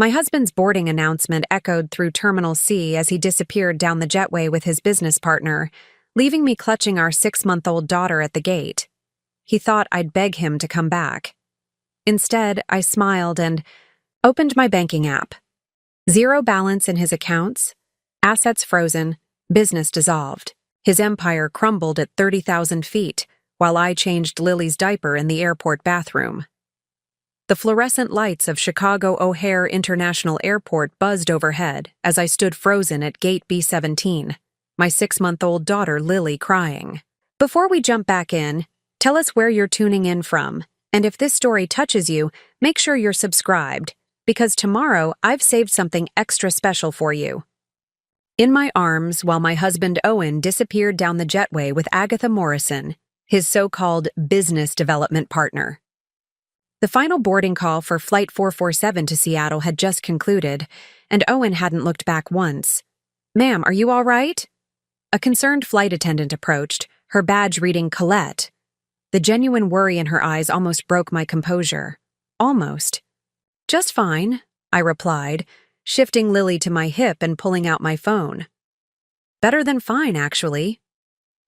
My husband's boarding announcement echoed through Terminal C as he disappeared down the jetway with his business partner, leaving me clutching our 6-month-old daughter at the gate. He thought I'd beg him to come back. Instead, I smiled and opened my banking app. Zero balance in his accounts, assets frozen, business dissolved. His empire crumbled at 30,000 feet, while I changed Lily's diaper in the airport bathroom. The fluorescent lights of Chicago O'Hare International Airport buzzed overhead as I stood frozen at gate B-17, my 6-month-old daughter Lily crying. Before we jump back in, tell us where you're tuning in from, and if this story touches you, make sure you're subscribed, because tomorrow I've saved something extra special for you. In my arms, while my husband Owen disappeared down the jetway with Agatha Morrison, his so-called business development partner. The final boarding call for Flight 447 to Seattle had just concluded, and Owen hadn't looked back once. "Ma'am, are you all right?" A concerned flight attendant approached, her badge reading Colette. The genuine worry in her eyes almost broke my composure. Almost. "Just fine," I replied, shifting Lily to my hip and pulling out my phone. "Better than fine, actually."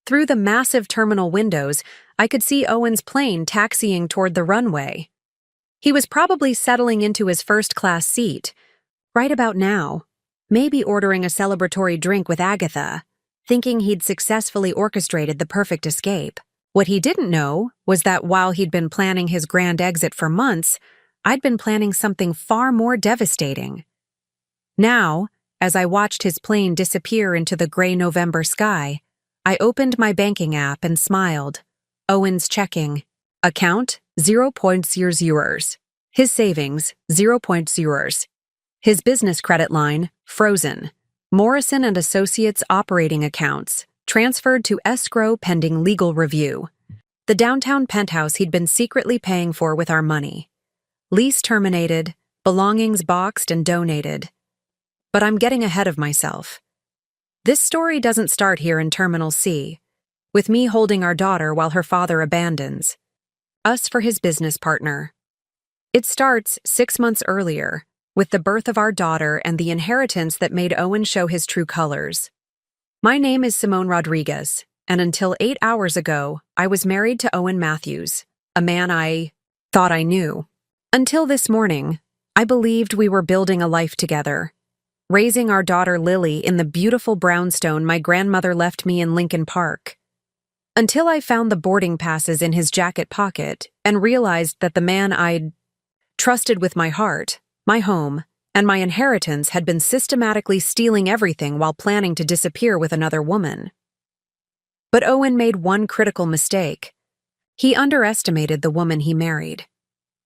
Through the massive terminal windows, I could see Owen's plane taxiing toward the runway. He was probably settling into his first-class seat, right about now, maybe ordering a celebratory drink with Agatha, thinking he'd successfully orchestrated the perfect escape. What he didn't know was that while he'd been planning his grand exit for months, I'd been planning something far more devastating. Now, as I watched his plane disappear into the gray November sky, I opened my banking app and smiled. Owen's checking. Account, 0.00. His savings, 0.0. His business credit line, frozen. Morrison and Associates operating accounts, transferred to escrow pending legal review. The downtown penthouse he'd been secretly paying for with our money. Lease terminated, belongings boxed and donated. But I'm getting ahead of myself. This story doesn't start here in Terminal C, with me holding our daughter while her father abandons us for his business partner. It starts 6 months earlier, with the birth of our daughter and the inheritance that made Owen show his true colors. My name is Simone Rodriguez, and until 8 hours ago, I was married to Owen Matthews, a man I thought I knew. Until this morning, I believed we were building a life together, raising our daughter Lily in the beautiful brownstone my grandmother left me in Lincoln Park. Until I found the boarding passes in his jacket pocket and realized that the man I'd trusted with my heart, my home, and my inheritance had been systematically stealing everything while planning to disappear with another woman. But Owen made one critical mistake. He underestimated the woman he married.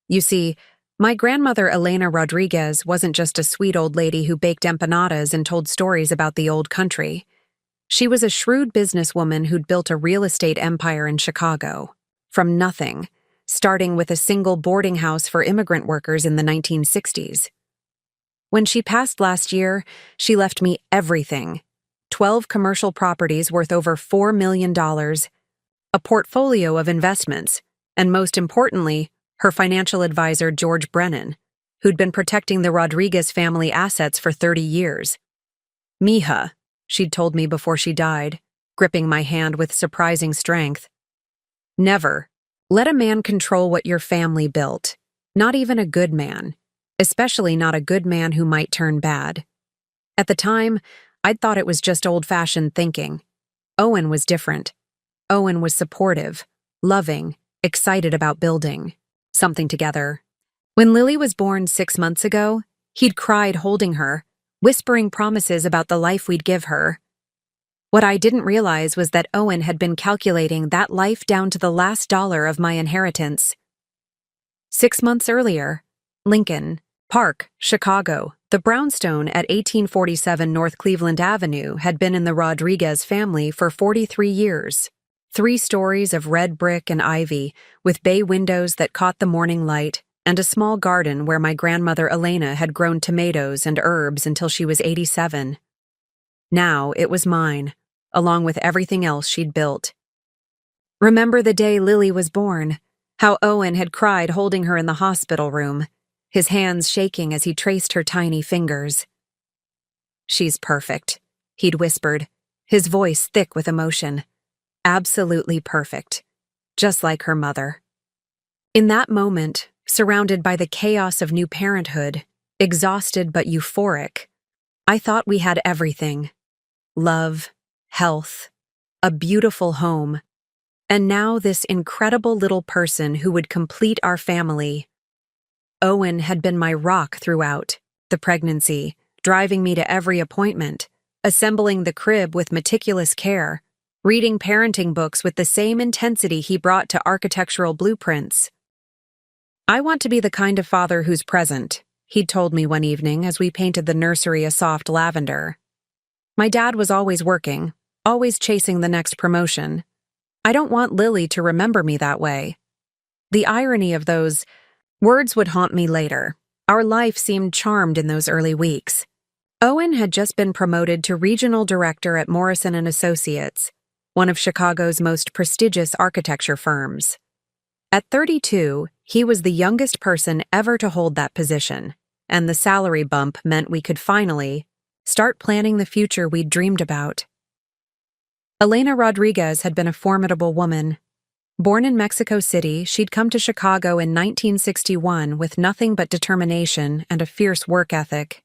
You see, my grandmother Elena Rodriguez wasn't just a sweet old lady who baked empanadas and told stories about the old country. She was a shrewd businesswoman who'd built a real estate empire in Chicago, from nothing, starting with a single boarding house for immigrant workers in the 1960s. When she passed last year, she left me everything: 12 commercial properties worth over $4 million, a portfolio of investments, and most importantly, her financial advisor George Brennan, who'd been protecting the Rodriguez family assets for 30 years. "Mija," she'd told me before she died, gripping my hand with surprising strength. "Never let a man control what your family built, not even a good man, especially not a good man who might turn bad." At the time, I'd thought it was just old-fashioned thinking. Owen was different. Owen was supportive, loving, excited about building something together. When Lily was born 6 months ago, he'd cried holding her, whispering promises about the life we'd give her. What I didn't realize was that Owen had been calculating that life down to the last dollar of my inheritance. 6 months earlier, Lincoln Park, Chicago, the brownstone at 1847 North Cleveland Avenue had been in the Rodriguez family for 43 years. 3 stories of red brick and ivy, with bay windows that caught the morning light, and a small garden where my grandmother Elena had grown tomatoes and herbs until she was 87. Now it was mine, along with everything else she'd built. Remember the day Lily was born, how Owen had cried holding her in the hospital room. his hands shaking as he traced her tiny fingers. "She's perfect," he'd whispered, his voice thick with emotion. "Absolutely perfect. Just like her mother." In that moment, surrounded by the chaos of new parenthood, exhausted but euphoric, I thought we had everything. Love, health, a beautiful home, and now this incredible little person who would complete our family. Owen had been my rock throughout the pregnancy, driving me to every appointment, assembling the crib with meticulous care, reading parenting books with the same intensity he brought to architectural blueprints. "I want to be the kind of father who's present," he'd told me one evening as we painted the nursery a soft lavender. "My dad was always working, always chasing the next promotion. I don't want Lily to remember me that way." The irony of those words would haunt me later. Our life seemed charmed in those early weeks. Owen had just been promoted to regional director at Morrison & Associates, one of Chicago's most prestigious architecture firms. At 32, he was the youngest person ever to hold that position, and the salary bump meant we could finally start planning the future we'd dreamed about. Elena Rodriguez had been a formidable woman. Born in Mexico City, she'd come to Chicago in 1961 with nothing but determination and a fierce work ethic.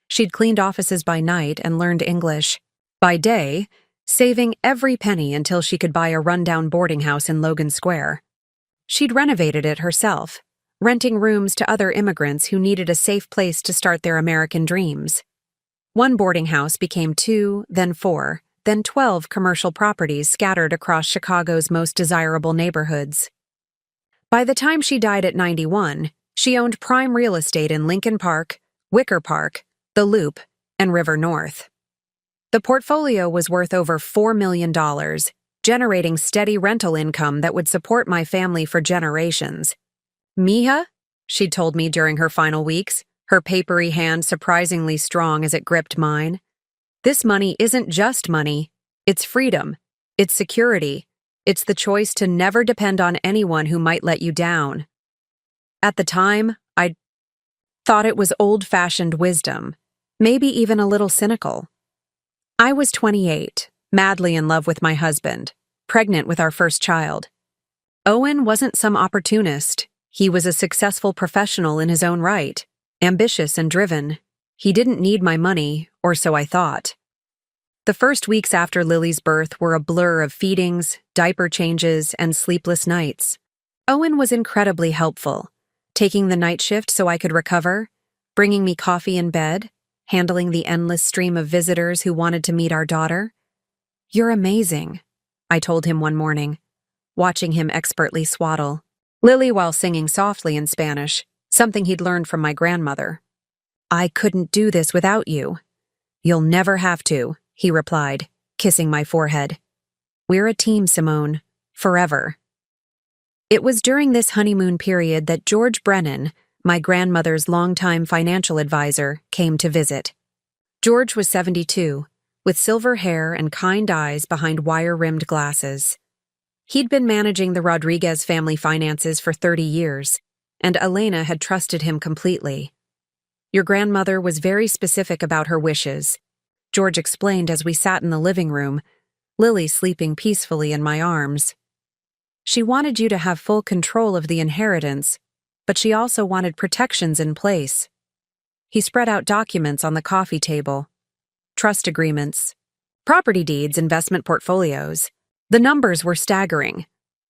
She'd cleaned offices by night and learned English by day, saving every penny until she could buy a rundown boarding house in Logan Square. She'd renovated it herself, renting rooms to other immigrants who needed a safe place to start their American dreams. One boarding house became 2, then 4, then 12 commercial properties scattered across Chicago's most desirable neighborhoods. By the time she died at 91, she owned prime real estate in Lincoln Park, Wicker Park, the Loop, and River North. The portfolio was worth over $4 million, generating steady rental income that would support my family for generations. "Mija," she'd told me during her final weeks, her papery hand surprisingly strong as it gripped mine, "this money isn't just money. It's freedom. It's security. It's the choice to never depend on anyone who might let you down." At the time, I thought it was old-fashioned wisdom, maybe even a little cynical. I was 28, madly in love with my husband, pregnant with our first child. Owen wasn't some opportunist. He was a successful professional in his own right, ambitious and driven. He didn't need my money, or so I thought. The first weeks after Lily's birth were a blur of feedings, diaper changes, and sleepless nights. Owen was incredibly helpful, taking the night shift so I could recover, bringing me coffee in bed, handling the endless stream of visitors who wanted to meet our daughter. "You're amazing," I told him one morning, watching him expertly swaddle Lily while singing softly in Spanish, something he'd learned from my grandmother. "I couldn't do this without you." "You'll never have to," he replied, kissing my forehead. "We're a team, Simone. Forever." It was during this honeymoon period that George Brennan, my grandmother's longtime financial advisor, came to visit. George was 72, with silver hair and kind eyes behind wire-rimmed glasses. He'd been managing the Rodriguez family finances for 30 years, and Elena had trusted him completely. "Your grandmother was very specific about her wishes," George explained as we sat in the living room, Lily sleeping peacefully in my arms. "She wanted you to have full control of the inheritance, but she also wanted protections in place." He spread out documents on the coffee table. Trust agreements, property deeds, investment portfolios. The numbers were staggering.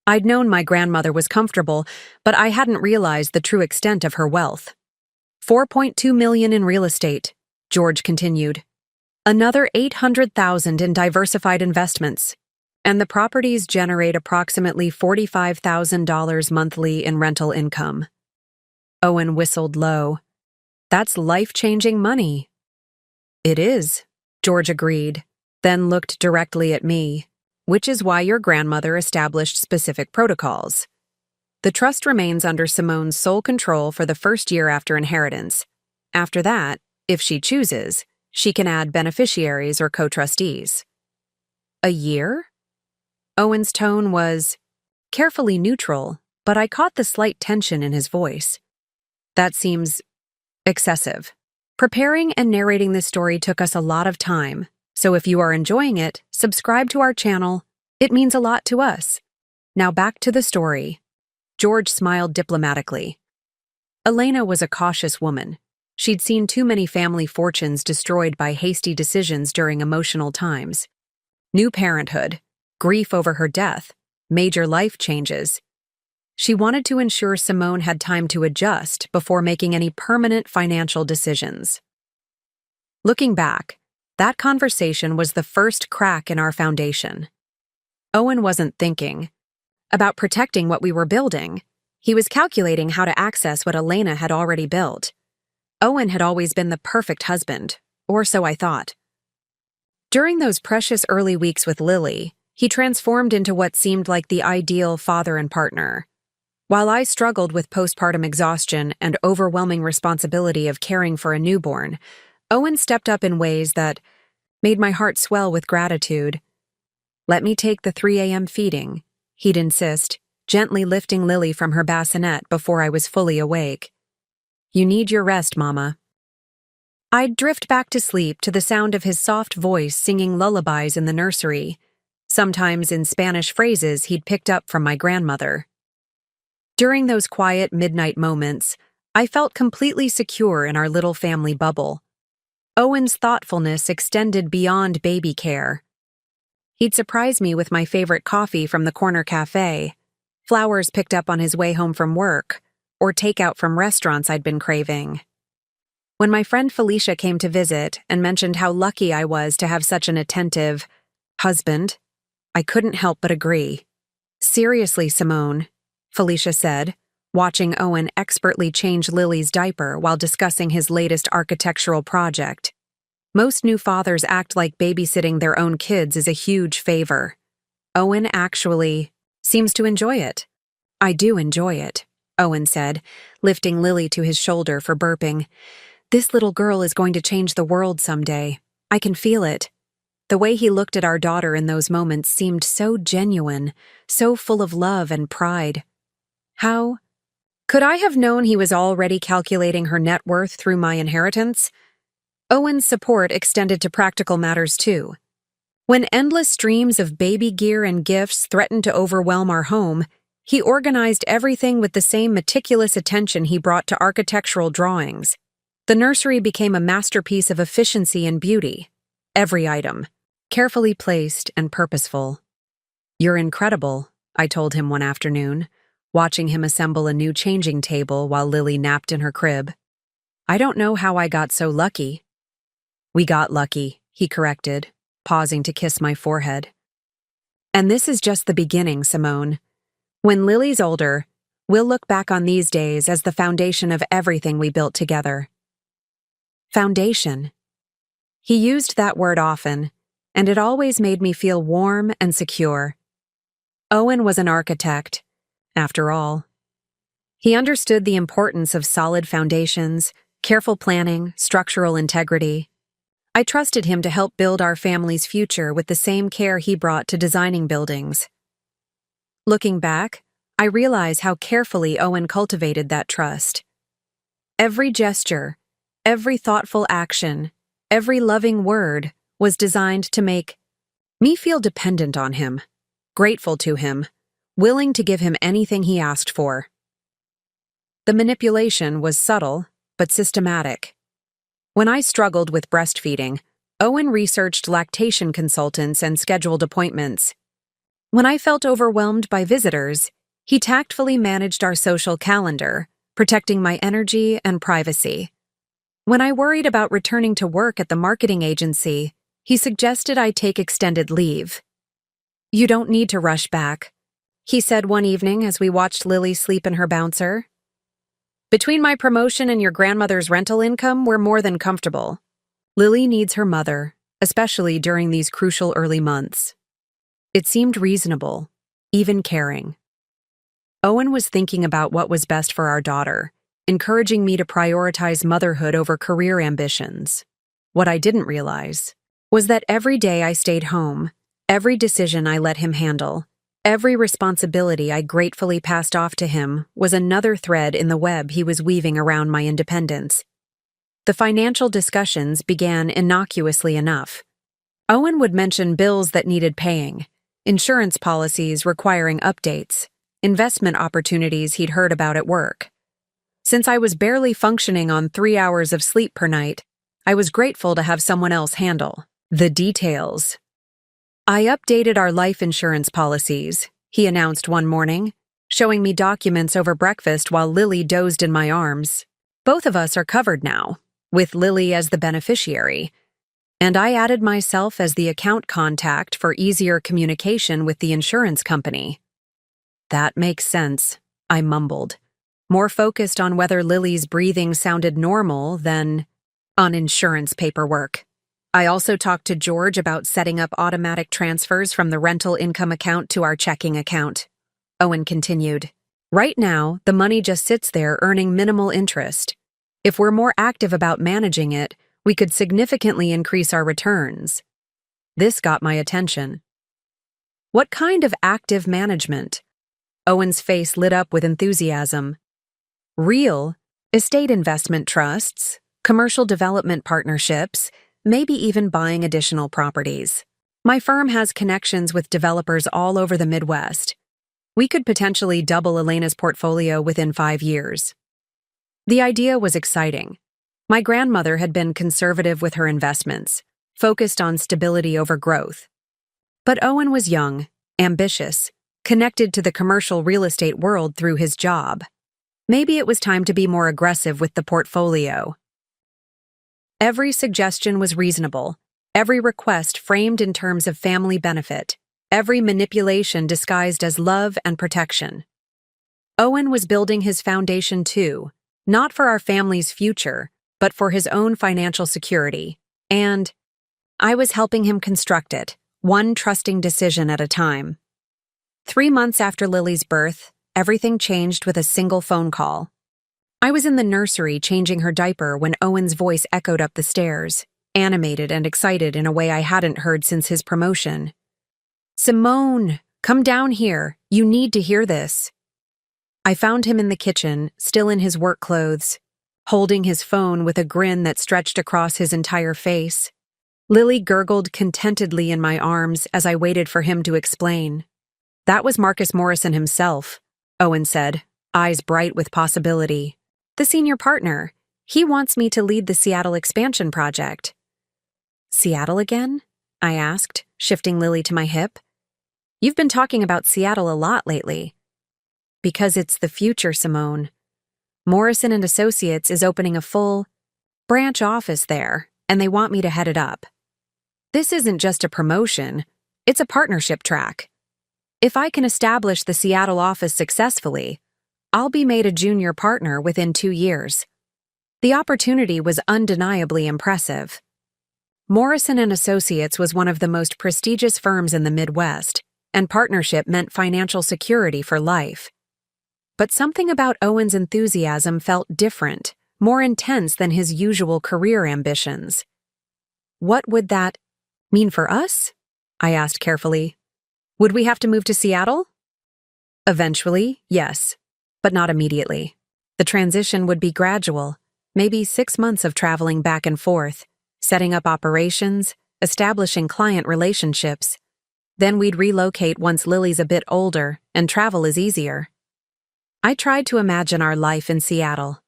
I'd known my grandmother was comfortable, but I hadn't realized the true extent of her wealth. $4.2 million in real estate, George continued. Another $800,000 in diversified investments. And the properties generate approximately $45,000 monthly in rental income. Owen whistled low. "That's life-changing money." "It is," George agreed, then looked directly at me, "which is why your grandmother established specific protocols. The trust remains under Simone's sole control for the first year after inheritance. After that, if she chooses, she can add beneficiaries or co-trustees." "A year?" Owen's tone was carefully neutral, but I caught the slight tension in his voice. "That seems Excessive. Preparing and narrating this story took us a lot of time, so if you are enjoying it, subscribe to our channel. It means a lot to us. Now back to the story. George smiled diplomatically. Elena was a cautious woman. She'd seen too many family fortunes destroyed by hasty decisions during emotional times. New parenthood, grief over her death, major life changes. She wanted to ensure Simone had time to adjust before making any permanent financial decisions. Looking back, that conversation was the first crack in our foundation. Owen wasn't thinking about protecting what we were building. He was calculating how to access what Elena had already built. Owen had always been the perfect husband, or so I thought. During those precious early weeks with Lily, he transformed into what seemed like the ideal father and partner. While I struggled with postpartum exhaustion and overwhelming responsibility of caring for a newborn, Owen stepped up in ways that made my heart swell with gratitude. "Let me take the 3 a.m. feeding," he'd insist, gently lifting Lily from her bassinet before I was fully awake. "You need your rest, Mama." I'd drift back to sleep to the sound of his soft voice singing lullabies in the nursery, sometimes in Spanish phrases he'd picked up from my grandmother. During those quiet midnight moments, I felt completely secure in our little family bubble. Owen's thoughtfulness extended beyond baby care. He'd surprise me with my favorite coffee from the corner cafe, flowers picked up on his way home from work, or takeout from restaurants I'd been craving. When my friend Felicia came to visit and mentioned how lucky I was to have such an attentive husband, I couldn't help but agree. "Seriously, Simone," Felicia said, watching Owen expertly change Lily's diaper while discussing his latest architectural project. "Most new fathers act like babysitting their own kids is a huge favor. Owen actually seems to enjoy it." "I do enjoy it," Owen said, lifting Lily to his shoulder for burping. "This little girl is going to change the world someday. I can feel it." The way he looked at our daughter in those moments seemed so genuine, so full of love and pride. How could I have known he was already calculating her net worth through my inheritance? Owen's support extended to practical matters too. When endless streams of baby gear and gifts threatened to overwhelm our home, he organized everything with the same meticulous attention he brought to architectural drawings. The nursery became a masterpiece of efficiency and beauty. Every item, carefully placed and purposeful. "You're incredible," I told him one afternoon, watching him assemble a new changing table while Lily napped in her crib. "I don't know how I got so lucky." "We got lucky," he corrected, pausing to kiss my forehead. "And this is just the beginning, Simone. When Lily's older, we'll look back on these days as the foundation of everything we built together." Foundation. He used that word often, and it always made me feel warm and secure. Owen was an architect, after all. He understood the importance of solid foundations, careful planning, structural integrity. I trusted him to help build our family's future with the same care he brought to designing buildings. Looking back, I realize how carefully Owen cultivated that trust. Every gesture, every thoughtful action, every loving word was designed to make me feel dependent on him, grateful to him, willing to give him anything he asked for. The manipulation was subtle, but systematic. When I struggled with breastfeeding, Owen researched lactation consultants and scheduled appointments. When I felt overwhelmed by visitors, he tactfully managed our social calendar, protecting my energy and privacy. When I worried about returning to work at the marketing agency, he suggested I take extended leave. "You don't need to rush back," he said one evening as we watched Lily sleep in her bouncer. "Between my promotion and your grandmother's rental income, we're more than comfortable. Lily needs her mother, especially during these crucial early months." It seemed reasonable, even caring. Owen was thinking about what was best for our daughter, encouraging me to prioritize motherhood over career ambitions. What I didn't realize was that every day I stayed home, every decision I let him handle, every responsibility I gratefully passed off to him was another thread in the web he was weaving around my independence. The financial discussions began innocuously enough. Owen would mention bills that needed paying, insurance policies requiring updates, investment opportunities he'd heard about at work. Since I was barely functioning on 3 hours of sleep per night, I was grateful to have someone else handle the details. "I updated our life insurance policies," he announced one morning, showing me documents over breakfast while Lily dozed in my arms. "Both of us are covered now, with Lily as the beneficiary, and I added myself as the account contact for easier communication with the insurance company." "That makes sense," I mumbled, more focused on whether Lily's breathing sounded normal than on insurance paperwork. I also talked to George about setting up automatic transfers from the rental income account to our checking account. Owen continued. "Right now, the money just sits there earning minimal interest. If we're more active about managing it, we could significantly increase our returns." This got my attention. "What kind of active management?" Owen's face lit up with enthusiasm. "Real estate investment trusts, commercial development partnerships, maybe even buying additional properties. My firm has connections with developers all over the Midwest. We could potentially double Elena's portfolio within 5 years." The idea was exciting. My grandmother had been conservative with her investments, focused on stability over growth. But Owen was young, ambitious, connected to the commercial real estate world through his job. Maybe it was time to be more aggressive with the portfolio. Every suggestion was reasonable, every request framed in terms of family benefit, every manipulation disguised as love and protection. Owen was building his foundation too, not for our family's future, but for his own financial security, and I was helping him construct it, one trusting decision at a time. 3 months after Lily's birth, everything changed with a single phone call. I was in the nursery changing her diaper when Owen's voice echoed up the stairs, animated and excited in a way I hadn't heard since his promotion. "Simone, come down here. You need to hear this." I found him in the kitchen, still in his work clothes, holding his phone with a grin that stretched across his entire face. Lily gurgled contentedly in my arms as I waited for him to explain. "That was Marcus Morrison himself," Owen said, eyes bright with possibility. "The senior partner. He wants me to lead the Seattle expansion project." "Seattle again?" I asked, shifting Lily to my hip. "You've been talking about Seattle a lot lately." "Because it's the future, Simone. Morrison and Associates is opening a full branch office there, and they want me to head it up. This isn't just a promotion, it's a partnership track. If I can establish the Seattle office successfully, I'll be made a junior partner within 2 years." The opportunity was undeniably impressive. Morrison and Associates was one of the most prestigious firms in the Midwest, and partnership meant financial security for life. But something about Owen's enthusiasm felt different, more intense than his usual career ambitions. "What would that mean for us?" I asked carefully. "Would we have to move to Seattle?" "Eventually, yes, but not immediately. The transition would be gradual, maybe 6 months of traveling back and forth, setting up operations, establishing client relationships. Then we'd relocate once Lily's a bit older and travel is easier." I tried to imagine our life in Seattle.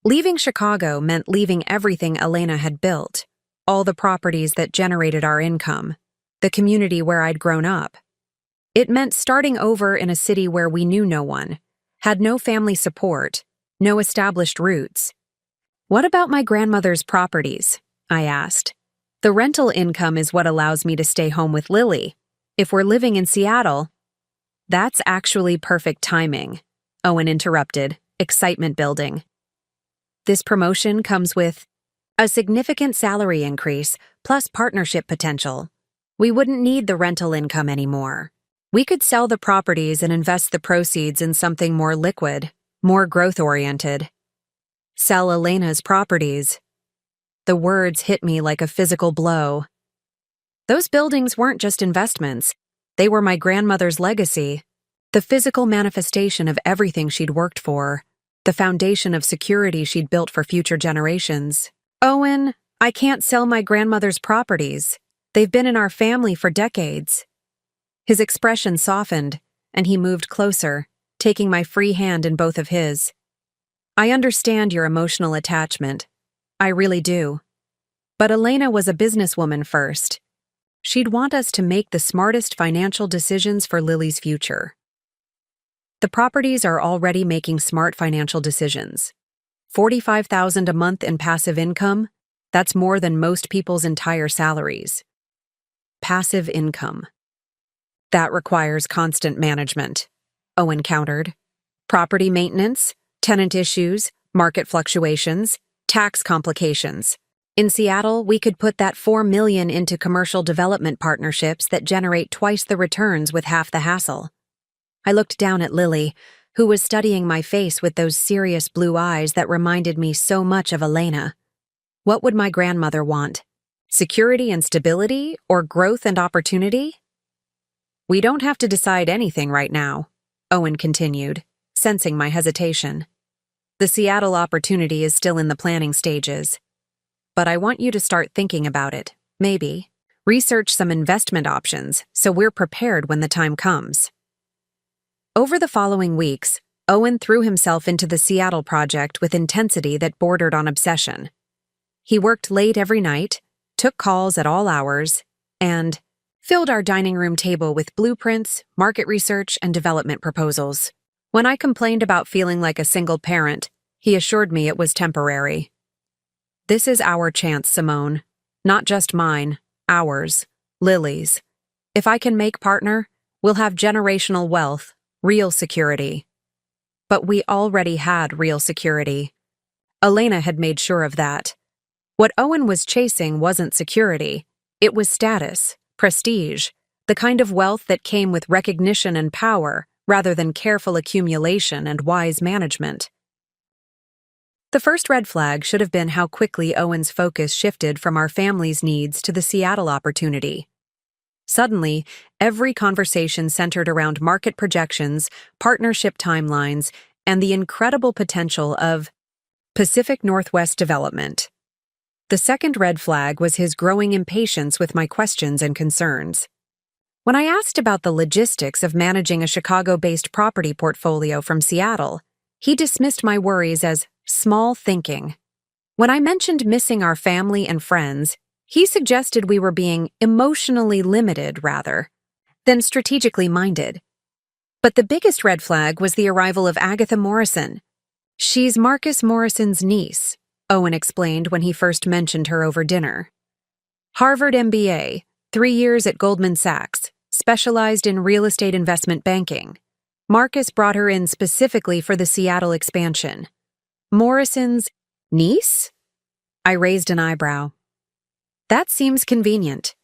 Leaving Chicago meant leaving everything Elena had built, all the properties that generated our income, the community where I'd grown up. It meant starting over in a city where we knew no one, had no family support, no established roots. "What about my grandmother's properties?" I asked. "The rental income is what allows me to stay home with Lily. If we're living in Seattle—" "That's actually perfect timing," Owen interrupted, excitement building. "This promotion comes with a significant salary increase plus partnership potential. We wouldn't need the rental income anymore. We could sell the properties and invest the proceeds in something more liquid, more growth-oriented. Sell Elena's properties." The words hit me like a physical blow. Those buildings weren't just investments. They were my grandmother's legacy, the physical manifestation of everything she'd worked for. the foundation of security she'd built for future generations. "Owen, I can't sell my grandmother's properties. They've been in our family for decades." His expression softened, and he moved closer, taking my free hand in both of his. "I understand your emotional attachment. I really do. But Elena was a businesswoman first. She'd want us to make the smartest financial decisions for Lily's future. The properties are already making smart financial decisions. $45,000 a month in passive income, that's more than most people's entire salaries. Passive income. That requires constant management," Owen countered. "Property maintenance, tenant issues, market fluctuations, tax complications. In Seattle, we could put that $4 million into commercial development partnerships that generate twice the returns with half the hassle." I looked down at Lily, who was studying my face with those serious blue eyes that reminded me so much of Elena. What would my grandmother want? Security and stability, or growth and opportunity? "We don't have to decide anything right now," Owen continued, sensing my hesitation. "The Seattle opportunity is still in the planning stages. But I want you to start thinking about it, maybe. Research some investment options so we're prepared when the time comes." Over the following weeks, Owen threw himself into the Seattle project with intensity that bordered on obsession. He worked late every night, took calls at all hours, and filled our dining room table with blueprints, market research, and development proposals. When I complained about feeling like a single parent, he assured me it was temporary. "This is our chance, Simone. Not just mine, ours, Lily's. If I can make partner, we'll have generational wealth, real security." But we already had real security. Elena had made sure of that. What Owen was chasing wasn't security. It was status, prestige, the kind of wealth that came with recognition and power rather than careful accumulation and wise management. The first red flag should have been how quickly Owen's focus shifted from our family's needs to the Seattle opportunity. Suddenly, every conversation centered around market projections, partnership timelines, and the incredible potential of Pacific Northwest development. The second red flag was his growing impatience with my questions and concerns. When I asked about the logistics of managing a Chicago-based property portfolio from Seattle, he dismissed my worries as small thinking. When I mentioned missing our family and friends, he suggested we were being emotionally limited rather than strategically minded. But the biggest red flag was the arrival of Agatha Morrison. "She's Marcus Morrison's niece," Owen explained when he first mentioned her over dinner. "Harvard MBA, 3 years at Goldman Sachs, specialized in real estate investment banking. Marcus brought her in specifically for the Seattle expansion." "Morrison's niece?" I raised an eyebrow. "That seems convenient."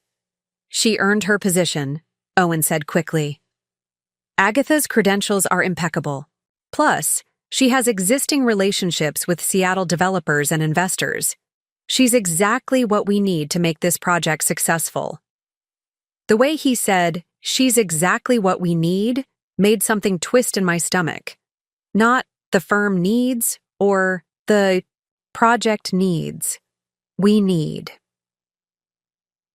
"She earned her position," Owen said quickly. "Agatha's credentials are impeccable. Plus, she has existing relationships with Seattle developers and investors. She's exactly what we need to make this project successful." The way he said, "she's exactly what we need," made something twist in my stomach. Not "the firm needs" or "the project needs." We need.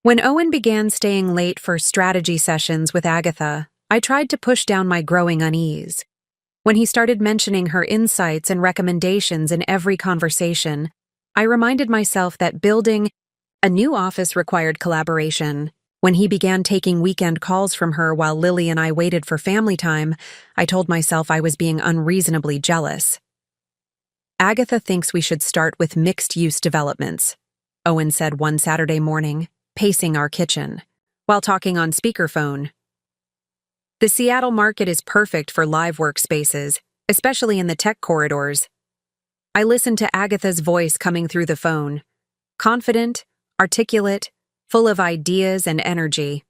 When Owen began staying late for strategy sessions with Agatha, I tried to push down my growing unease. When he started mentioning her insights and recommendations in every conversation, I reminded myself that building a new office required collaboration. When he began taking weekend calls from her while Lily and I waited for family time, I told myself I was being unreasonably jealous. "Agatha thinks we should start with mixed-use developments," Owen said one Saturday morning, pacing our kitchen, while talking on speakerphone. "The Seattle market is perfect for live workspaces, especially in the tech corridors." I listened to Agatha's voice coming through the phone. Confident, articulate, full of ideas and energy.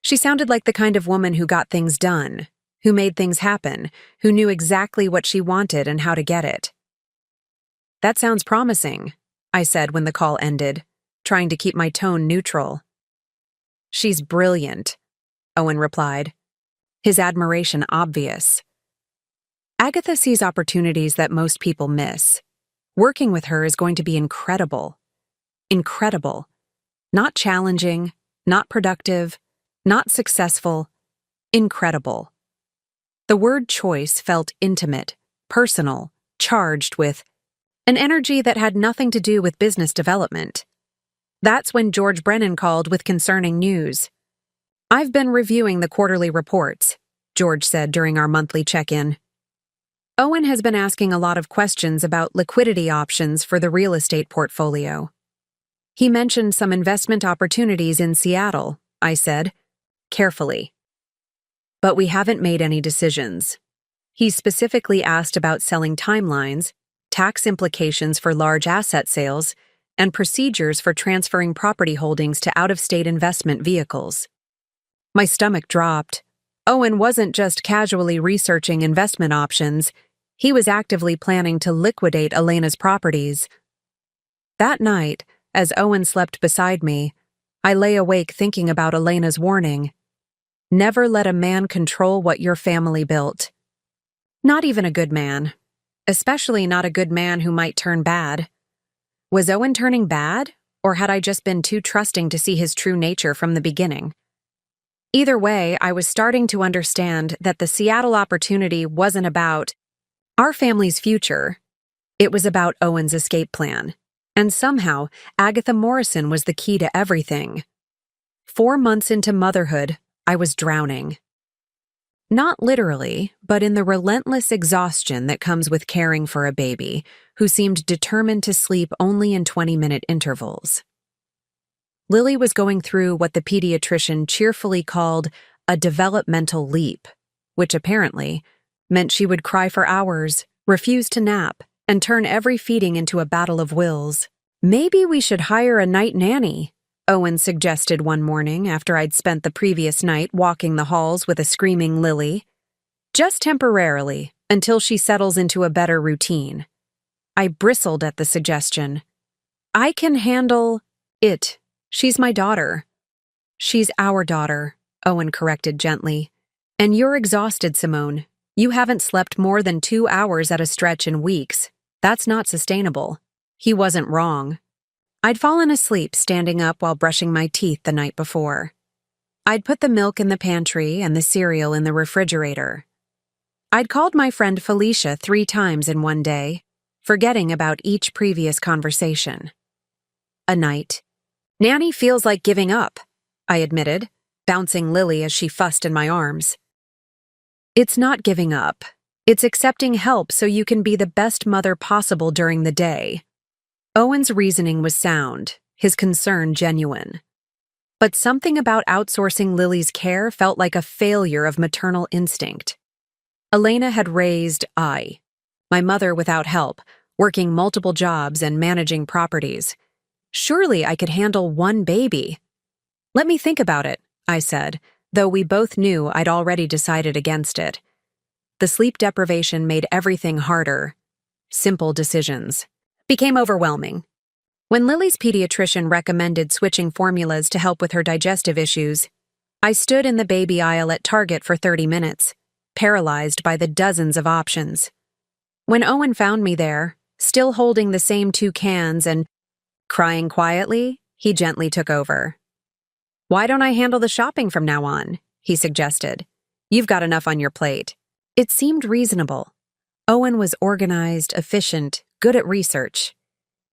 She sounded like the kind of woman who got things done, who made things happen, who knew exactly what she wanted and how to get it. "That sounds promising," I said when the call ended, trying to keep my tone neutral. "She's brilliant," Owen replied, his admiration obvious. Agatha sees opportunities that most people miss. Working with her is going to be incredible. Incredible. Not challenging, not productive, not successful. Incredible. The word choice felt intimate, personal, charged with an energy that had nothing to do with business development. That's when George Brennan called with concerning news. "I've been reviewing the quarterly reports," George said during our monthly check-in. "Owen has been asking a lot of questions about liquidity options for the real estate portfolio." "He mentioned some investment opportunities in Seattle," I said, carefully. "But we haven't made any decisions." He specifically asked about selling timelines, tax implications for large asset sales, and procedures for transferring property holdings to out-of-state investment vehicles. My stomach dropped. Owen wasn't just casually researching investment options, he was actively planning to liquidate Elena's properties. That night, as Owen slept beside me, I lay awake thinking about Elena's warning. Never let a man control what your family built. Not even a good man. Especially not a good man who might turn bad. Was Owen turning bad, or had I just been too trusting to see his true nature from the beginning? Either way, I was starting to understand that the Seattle opportunity wasn't about our family's future. It was about Owen's escape plan. And somehow, Agatha Morrison was the key to everything. 4 months into motherhood, I was drowning. Not literally, but in the relentless exhaustion that comes with caring for a baby who seemed determined to sleep only in 20-minute intervals. Lily was going through what the pediatrician cheerfully called a developmental leap, which apparently meant she would cry for hours, refuse to nap, and turn every feeding into a battle of wills. "Maybe we should hire a night nanny," Owen suggested one morning after I'd spent the previous night walking the halls with a screaming Lily. "Just temporarily, until she settles into a better routine." I bristled at the suggestion. "I can handle it. She's my daughter." "She's our daughter," Owen corrected gently. "And you're exhausted, Simone. You haven't slept more than 2 hours at a stretch in weeks. That's not sustainable." He wasn't wrong. I'd fallen asleep standing up while brushing my teeth the night before. I'd put the milk in the pantry and the cereal in the refrigerator. I'd called my friend Felicia 3 times in one day, forgetting about each previous conversation. A night. "Nanny feels like giving up," I admitted, bouncing Lily as she fussed in my arms. "It's not giving up. It's accepting help so you can be the best mother possible during the day." Owen's reasoning was sound, his concern genuine. But something about outsourcing Lily's care felt like a failure of maternal instinct. Elena had raised my mother without help, working multiple jobs and managing properties. Surely I could handle one baby. "Let me think about it," I said, though we both knew I'd already decided against it. The sleep deprivation made everything harder. Simple decisions became overwhelming. When Lily's pediatrician recommended switching formulas to help with her digestive issues, I stood in the baby aisle at Target for 30 minutes, paralyzed by the dozens of options. When Owen found me there, still holding the same 2 cans and crying quietly, he gently took over. "Why don't I handle the shopping from now on?" he suggested. "You've got enough on your plate." It seemed reasonable. Owen was organized, efficient, good at research.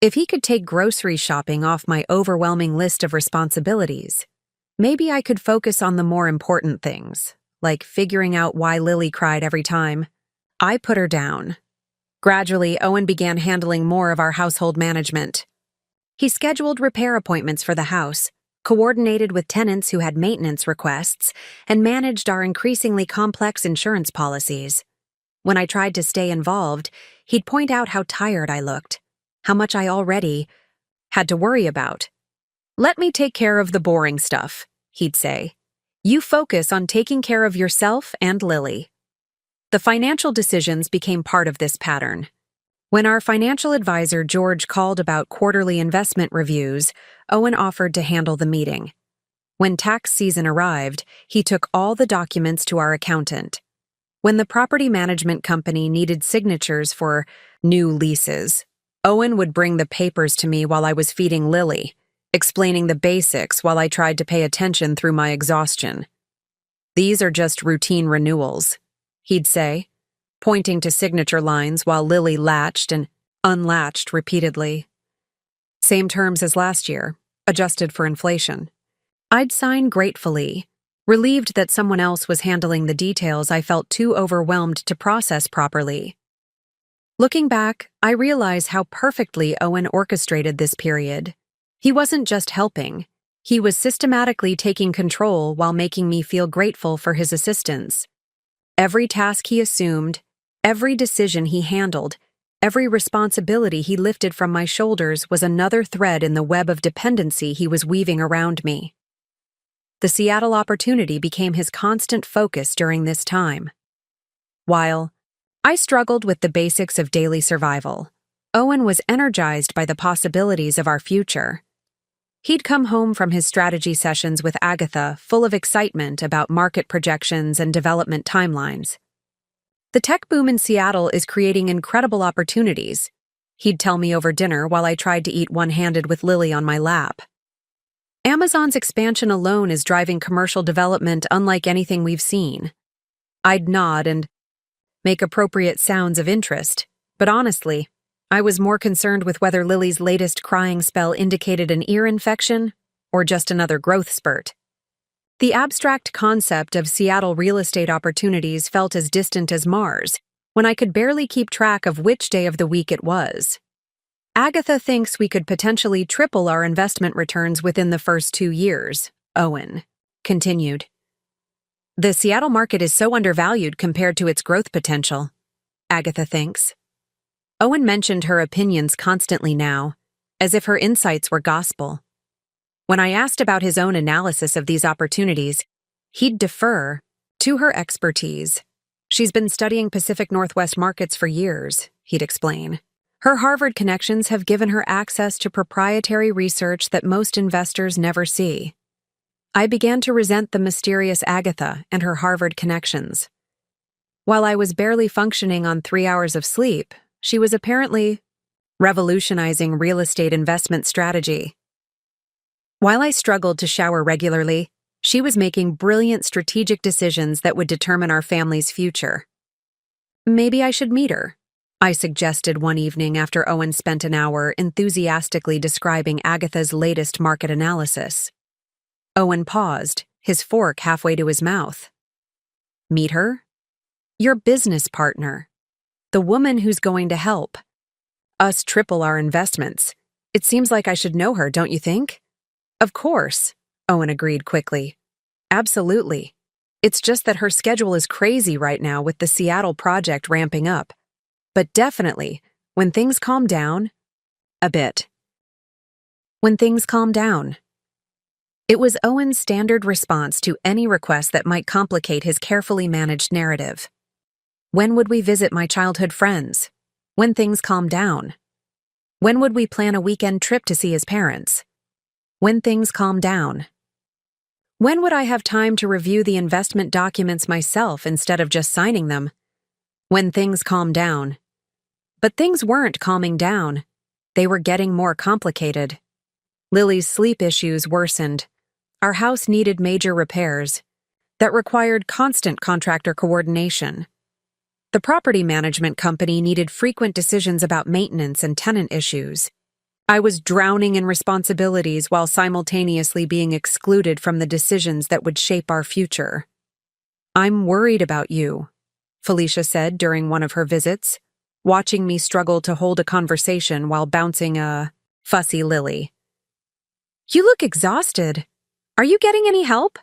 If he could take grocery shopping off my overwhelming list of responsibilities, maybe I could focus on the more important things, like figuring out why Lily cried every time. I put her down. Gradually, Owen began handling more of our household management. He scheduled repair appointments for the house, coordinated with tenants who had maintenance requests, and managed our increasingly complex insurance policies. When I tried to stay involved, he'd point out how tired I looked, how much I already had to worry about. "Let me take care of the boring stuff," he'd say. "You focus on taking care of yourself and Lily." The financial decisions became part of this pattern. When our financial advisor George called about quarterly investment reviews, Owen offered to handle the meeting. When tax season arrived, he took all the documents to our accountant. When the property management company needed signatures for new leases, Owen would bring the papers to me while I was feeding Lily, explaining the basics while I tried to pay attention through my exhaustion. "These are just routine renewals," he'd say, pointing to signature lines while Lily latched and unlatched repeatedly. "Same terms as last year, adjusted for inflation." I'd sign gratefully, relieved that someone else was handling the details I felt too overwhelmed to process properly. Looking back, I realize how perfectly Owen orchestrated this period. He wasn't just helping. He was systematically taking control while making me feel grateful for his assistance. Every task he assumed, every decision he handled, every responsibility he lifted from my shoulders was another thread in the web of dependency he was weaving around me. The Seattle opportunity became his constant focus during this time. While I struggled with the basics of daily survival, Owen was energized by the possibilities of our future. He'd come home from his strategy sessions with Agatha full of excitement about market projections and development timelines. "The tech boom in Seattle is creating incredible opportunities," he'd tell me over dinner while I tried to eat one-handed with Lily on my lap. "Amazon's expansion alone is driving commercial development unlike anything we've seen." I'd nod and make appropriate sounds of interest, but honestly, I was more concerned with whether Lily's latest crying spell indicated an ear infection or just another growth spurt. The abstract concept of Seattle real estate opportunities felt as distant as Mars, when I could barely keep track of which day of the week it was. "Agatha thinks we could potentially triple our investment returns within the first 2 years," Owen continued. "The Seattle market is so undervalued compared to its growth potential, Agatha thinks." Owen mentioned her opinions constantly now, as if her insights were gospel. When I asked about his own analysis of these opportunities, he'd defer to her expertise. "She's been studying Pacific Northwest markets for years," he'd explain. "Her Harvard connections have given her access to proprietary research that most investors never see." I began to resent the mysterious Agatha and her Harvard connections. While I was barely functioning on 3 hours of sleep, she was apparently revolutionizing real estate investment strategy. While I struggled to shower regularly, she was making brilliant strategic decisions that would determine our family's future. "Maybe I should meet her," I suggested one evening after Owen spent an hour enthusiastically describing Agatha's latest market analysis. Owen paused, his fork halfway to his mouth. "Meet her? Your business partner. The woman who's going to help us triple our investments. It seems like I should know her, don't you think?" "Of course," Owen agreed quickly. "Absolutely. It's just that her schedule is crazy right now with the Seattle project ramping up. But definitely, when things calm down, a bit. When things calm down." It was Owen's standard response to any request that might complicate his carefully managed narrative. When would we visit my childhood friends? When things calm down. When would we plan a weekend trip to see his parents? When things calm down. When would I have time to review the investment documents myself instead of just signing them? When things calm down. But things weren't calming down. They were getting more complicated. Lily's sleep issues worsened. Our house needed major repairs that required constant contractor coordination. The property management company needed frequent decisions about maintenance and tenant issues. I was drowning in responsibilities while simultaneously being excluded from the decisions that would shape our future. "I'm worried about you," Felicia said during one of her visits, watching me struggle to hold a conversation while bouncing a fussy Lily. "You look exhausted. Are you getting any help?"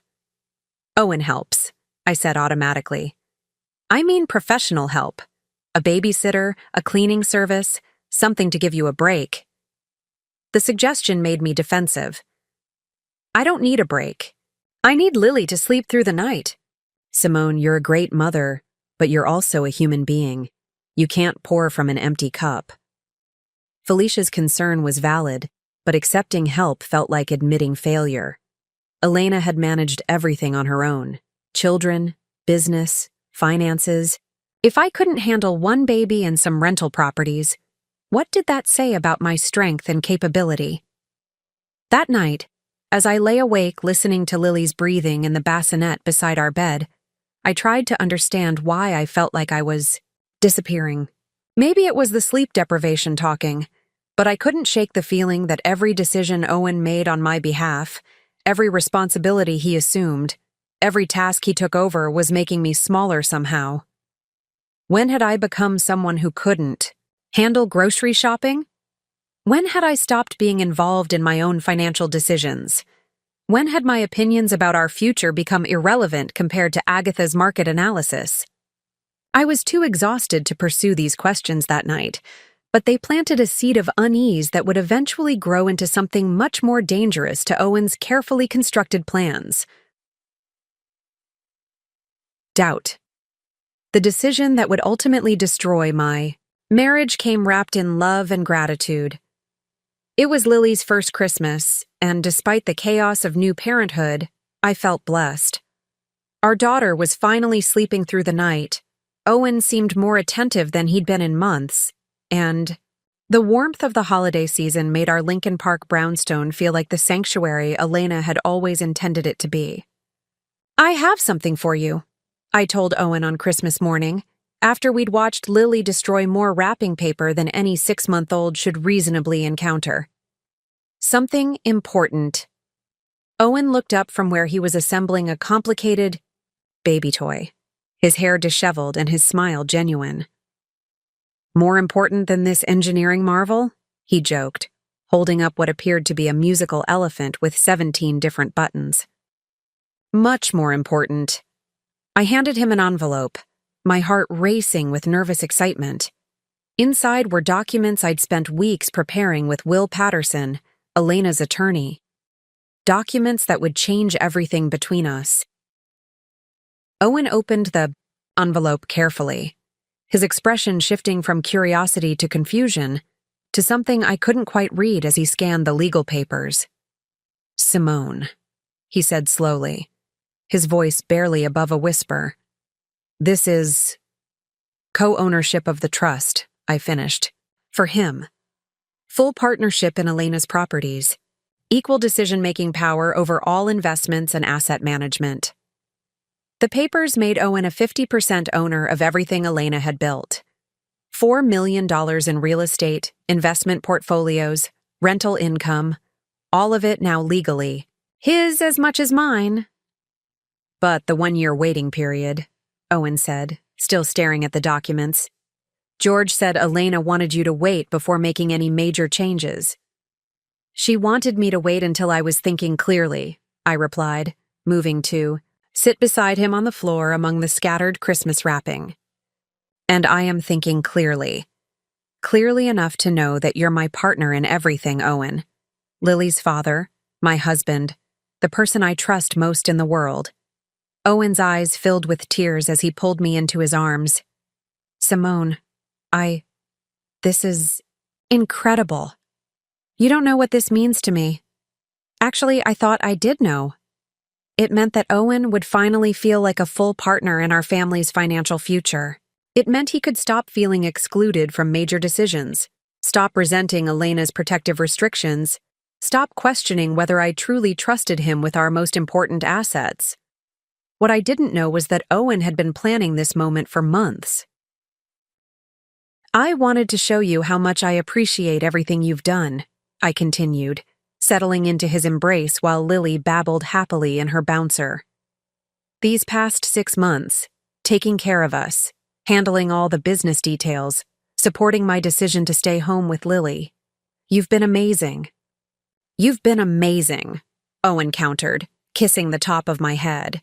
"Owen helps," I said automatically. "I mean professional help. A babysitter, a cleaning service, something to give you a break." The suggestion made me defensive. "I don't need a break. I need Lily to sleep through the night." "Simone, you're a great mother, but you're also a human being. You can't pour from an empty cup." Felicia's concern was valid, but accepting help felt like admitting failure. Elena had managed everything on her own: children, business, finances. If I couldn't handle one baby and some rental properties, what did that say about my strength and capability? That night, as I lay awake listening to Lily's breathing in the bassinet beside our bed, I tried to understand why I felt like I was disappearing. Maybe it was the sleep deprivation talking, but I couldn't shake the feeling that every decision Owen made on my behalf, every responsibility he assumed, every task he took over was making me smaller somehow. When had I become someone who couldn't handle grocery shopping? When had I stopped being involved in my own financial decisions? When had my opinions about our future become irrelevant compared to Agatha's market analysis? I was too exhausted to pursue these questions that night, but they planted a seed of unease that would eventually grow into something much more dangerous to Owen's carefully constructed plans. Doubt. The decision that would ultimately destroy my marriage came wrapped in love and gratitude. It was Lily's first Christmas, and despite the chaos of new parenthood, I felt blessed. Our daughter was finally sleeping through the night. Owen seemed more attentive than he'd been in months, and the warmth of the holiday season made our Lincoln Park brownstone feel like the sanctuary Elena had always intended it to be. "I have something for you," I told Owen on Christmas morning, after we'd watched Lily destroy more wrapping paper than any 6-month-old should reasonably encounter. Something important. Owen looked up from where he was assembling a complicated baby toy, his hair disheveled and his smile genuine. "More important than this engineering marvel?" he joked, holding up what appeared to be a musical elephant with 17 different buttons. "Much more important." I handed him an envelope, my heart racing with nervous excitement. Inside were documents I'd spent weeks preparing with Will Patterson, Elena's attorney. Documents that would change everything between us. Owen opened the envelope carefully, his expression shifting from curiosity to confusion, to something I couldn't quite read as he scanned the legal papers. "Simone," he said slowly, his voice barely above a whisper. "This is co-ownership of the trust," I finished. "For him. Full partnership in Elena's properties. Equal decision-making power over all investments and asset management." The papers made Owen a 50% owner of everything Elena had built. $4 million in real estate, investment portfolios, rental income, all of it now legally his as much as mine. "But the 1-year waiting period," Owen said, still staring at the documents. "George said Elena wanted you to wait before making any major changes." "She wanted me to wait until I was thinking clearly," I replied, moving to sit beside him on the floor among the scattered Christmas wrapping. "And I am thinking clearly. Clearly enough to know that you're my partner in everything, Owen. Lily's father, my husband, the person I trust most in the world." Owen's eyes filled with tears as he pulled me into his arms. "Simone, this is incredible. You don't know what this means to me." Actually, I thought I did know. It meant that Owen would finally feel like a full partner in our family's financial future. It meant he could stop feeling excluded from major decisions, stop resenting Elena's protective restrictions, stop questioning whether I truly trusted him with our most important assets. What I didn't know was that Owen had been planning this moment for months. "I wanted to show you how much I appreciate everything you've done," I continued, settling into his embrace while Lily babbled happily in her bouncer. "These past 6 months, taking care of us, handling all the business details, supporting my decision to stay home with Lily. You've been amazing." "You've been amazing," Owen countered, kissing the top of my head.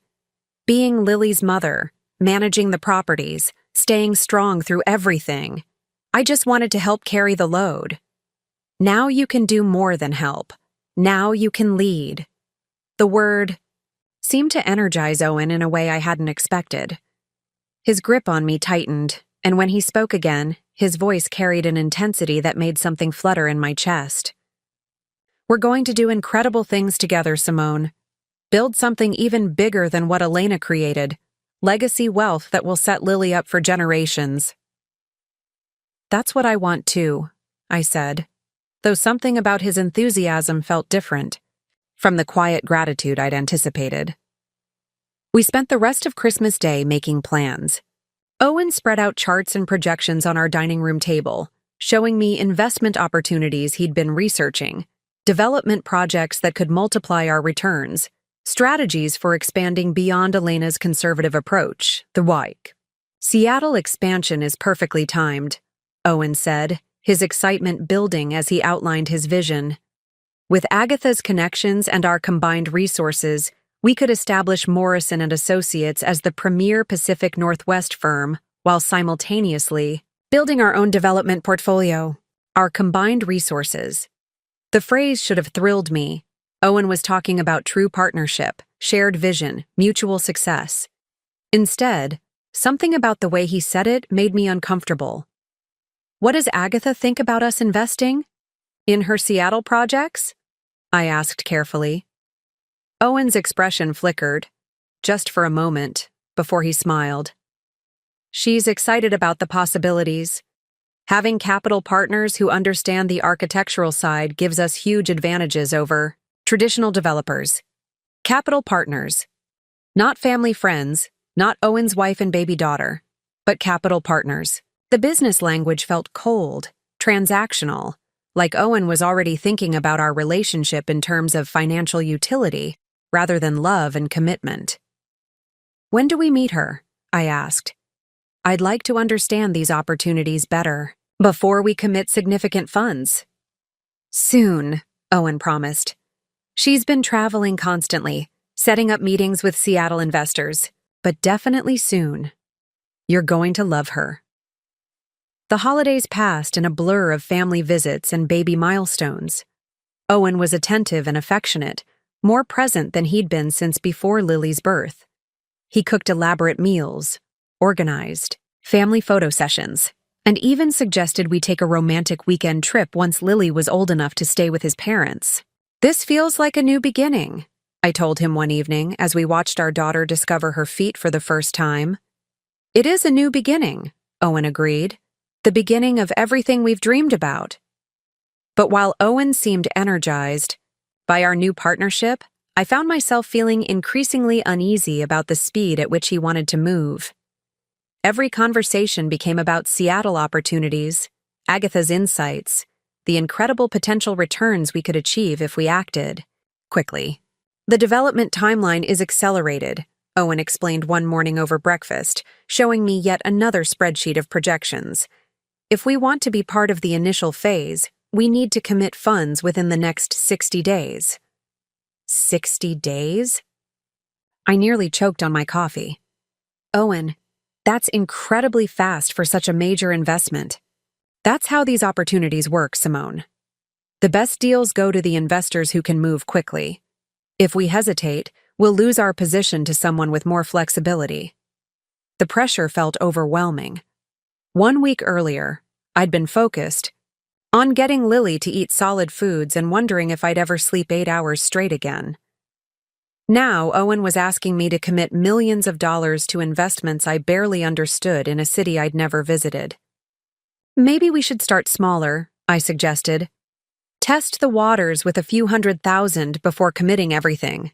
"Being Lily's mother, managing the properties, staying strong through everything. I just wanted to help carry the load. Now you can do more than help. Now you can lead." The word seemed to energize Owen in a way I hadn't expected. His grip on me tightened, and when he spoke again, his voice carried an intensity that made something flutter in my chest. "We're going to do incredible things together, Simone. Build something even bigger than what Elena created. Legacy wealth that will set Lily up for generations. That's what I want too, I said, though something about his enthusiasm felt different from the quiet gratitude I'd anticipated. We spent the rest of Christmas Day making plans. Owen spread out charts and projections on our dining room table, showing me investment opportunities he'd been researching, development projects that could multiply our returns, strategies for expanding beyond Elena's conservative approach, the WIKE. Seattle expansion is perfectly timed, Owen said, his excitement building as he outlined his vision. With Agatha's connections and our combined resources, we could establish Morrison and Associates as the premier Pacific Northwest firm, while simultaneously building our own development portfolio. Our combined resources. The phrase should have thrilled me. Owen was talking about true partnership, shared vision, mutual success. Instead, something about the way he said it made me uncomfortable. What does Agatha think about us investing? In her Seattle projects? I asked carefully. Owen's expression flickered, just for a moment, before he smiled. She's excited about the possibilities. Having capital partners who understand the architectural side gives us huge advantages over traditional developers. Capital partners. Not family friends, not Owen's wife and baby daughter, but capital partners. The business language felt cold, transactional, like Owen was already thinking about our relationship in terms of financial utility, rather than love and commitment. When do we meet her? I asked. I'd like to understand these opportunities better, before we commit significant funds. Soon, Owen promised. She's been traveling constantly, setting up meetings with Seattle investors, but definitely soon. You're going to love her. The holidays passed in a blur of family visits and baby milestones. Owen was attentive and affectionate, more present than he'd been since before Lily's birth. He cooked elaborate meals, organized family photo sessions, and even suggested we take a romantic weekend trip once Lily was old enough to stay with his parents. This feels like a new beginning, I told him one evening as we watched our daughter discover her feet for the first time. It is a new beginning, Owen agreed. The beginning of everything we've dreamed about. But while Owen seemed energized by our new partnership, I found myself feeling increasingly uneasy about the speed at which he wanted to move. Every conversation became about Seattle opportunities, Agatha's insights, the incredible potential returns we could achieve if we acted quickly. The development timeline is accelerated, Owen explained one morning over breakfast, showing me yet another spreadsheet of projections. If we want to be part of the initial phase, we need to commit funds within the next 60 days. 60 days? I nearly choked on my coffee. Owen, that's incredibly fast for such a major investment. That's how these opportunities work, Simone. The best deals go to the investors who can move quickly. If we hesitate, we'll lose our position to someone with more flexibility. The pressure felt overwhelming. 1 week earlier, I'd been focused on getting Lily to eat solid foods and wondering if I'd ever sleep 8 hours straight again. Now, Owen was asking me to commit millions of dollars to investments I barely understood in a city I'd never visited. Maybe we should start smaller, I suggested. Test the waters with a few $100,000 before committing everything.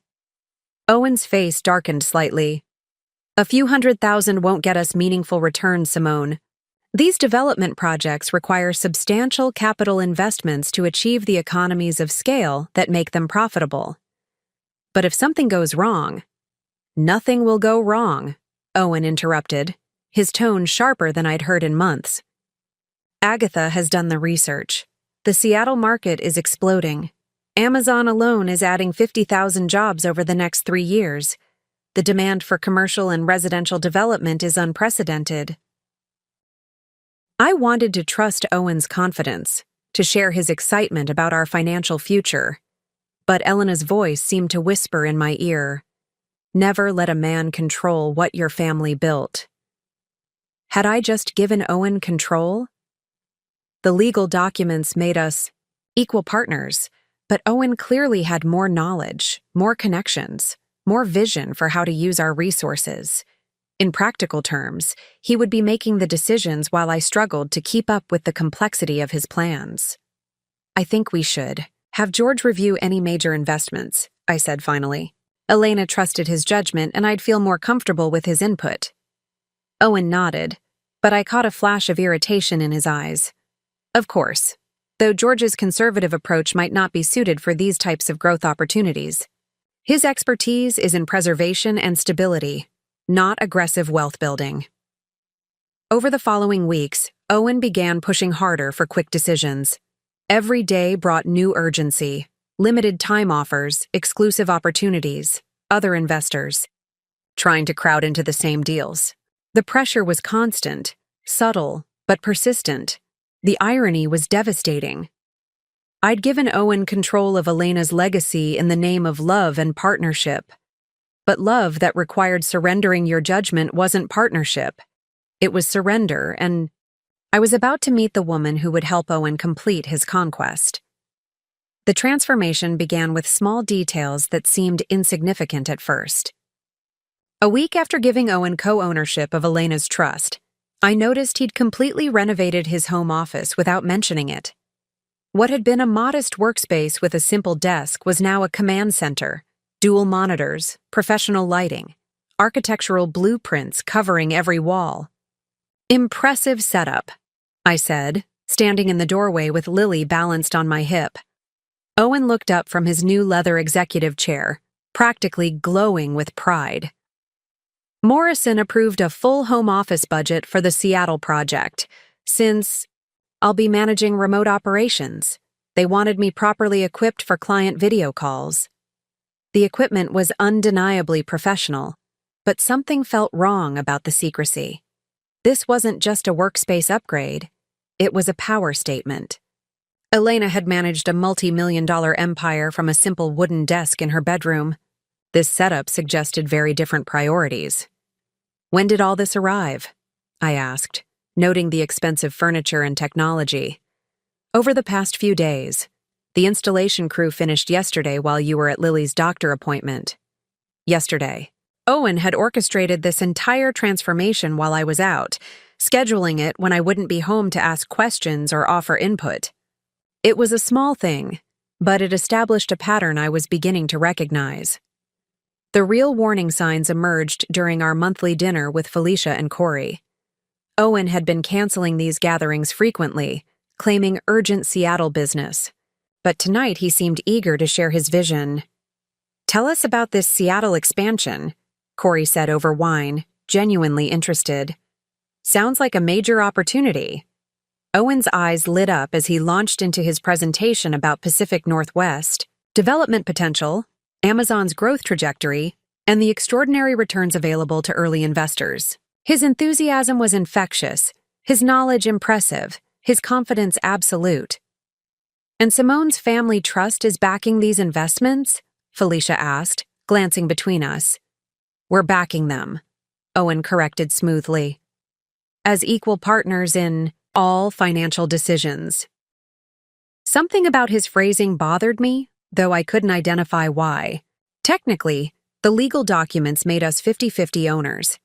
Owen's face darkened slightly. A few $100,000 won't get us meaningful returns, Simone. These development projects require substantial capital investments to achieve the economies of scale that make them profitable. But if something goes wrong, nothing will go wrong, Owen interrupted, his tone sharper than I'd heard in months. Agatha has done the research. The Seattle market is exploding. Amazon alone is adding 50,000 jobs over the next 3 years. The demand for commercial and residential development is unprecedented. I wanted to trust Owen's confidence, to share his excitement about our financial future. But Elena's voice seemed to whisper in my ear, "Never let a man control what your family built." Had I just given Owen control? The legal documents made us equal partners, but Owen clearly had more knowledge, more connections, more vision for how to use our resources. In practical terms, he would be making the decisions while I struggled to keep up with the complexity of his plans. "I think we should have George review any major investments," I said finally. Elena trusted his judgment and I'd feel more comfortable with his input. Owen nodded, but I caught a flash of irritation in his eyes. Of course, though George's conservative approach might not be suited for these types of growth opportunities. His expertise is in preservation and stability, not aggressive wealth building. Over the following weeks, Owen began pushing harder for quick decisions. Every day brought new urgency, limited time offers, exclusive opportunities, other investors, trying to crowd into the same deals. The pressure was constant, subtle, but persistent. The irony was devastating. I'd given Owen control of Elena's legacy in the name of love and partnership. But love that required surrendering your judgment wasn't partnership. It was surrender, and I was about to meet the woman who would help Owen complete his conquest. The transformation began with small details that seemed insignificant at first. A week after giving Owen co-ownership of Elena's trust, I noticed he'd completely renovated his home office without mentioning it. What had been a modest workspace with a simple desk was now a command center, dual monitors, professional lighting, architectural blueprints covering every wall. "Impressive setup," I said, standing in the doorway with Lily balanced on my hip. Owen looked up from his new leather executive chair, practically glowing with pride. "Morrison approved a full home office budget for the Seattle project, since I'll be managing remote operations. They wanted me properly equipped for client video calls." The equipment was undeniably professional, but something felt wrong about the secrecy. This wasn't just a workspace upgrade, it was a power statement. Elena had managed a multi-million-dollar empire from a simple wooden desk in her bedroom. This setup suggested very different priorities. "When did all this arrive?" I asked, noting the expensive furniture and technology. "Over the past few days. The installation crew finished yesterday while you were at Lily's doctor appointment." Yesterday. Owen had orchestrated this entire transformation while I was out, scheduling it when I wouldn't be home to ask questions or offer input. It was a small thing, but it established a pattern I was beginning to recognize. The real warning signs emerged during our monthly dinner with Felicia and Corey. Owen had been canceling these gatherings frequently, claiming urgent Seattle business. But tonight he seemed eager to share his vision. "Tell us about this Seattle expansion," Corey said over wine, genuinely interested. "Sounds like a major opportunity." Owen's eyes lit up as he launched into his presentation about Pacific Northwest, development potential, Amazon's growth trajectory, and the extraordinary returns available to early investors. His enthusiasm was infectious, his knowledge impressive, his confidence absolute. "And Simone's family trust is backing these investments?" Felicia asked, glancing between us. "We're backing them," Owen corrected smoothly. "As equal partners in all financial decisions." Something about his phrasing bothered me, though I couldn't identify why. Technically, the legal documents made us 50-50 owners.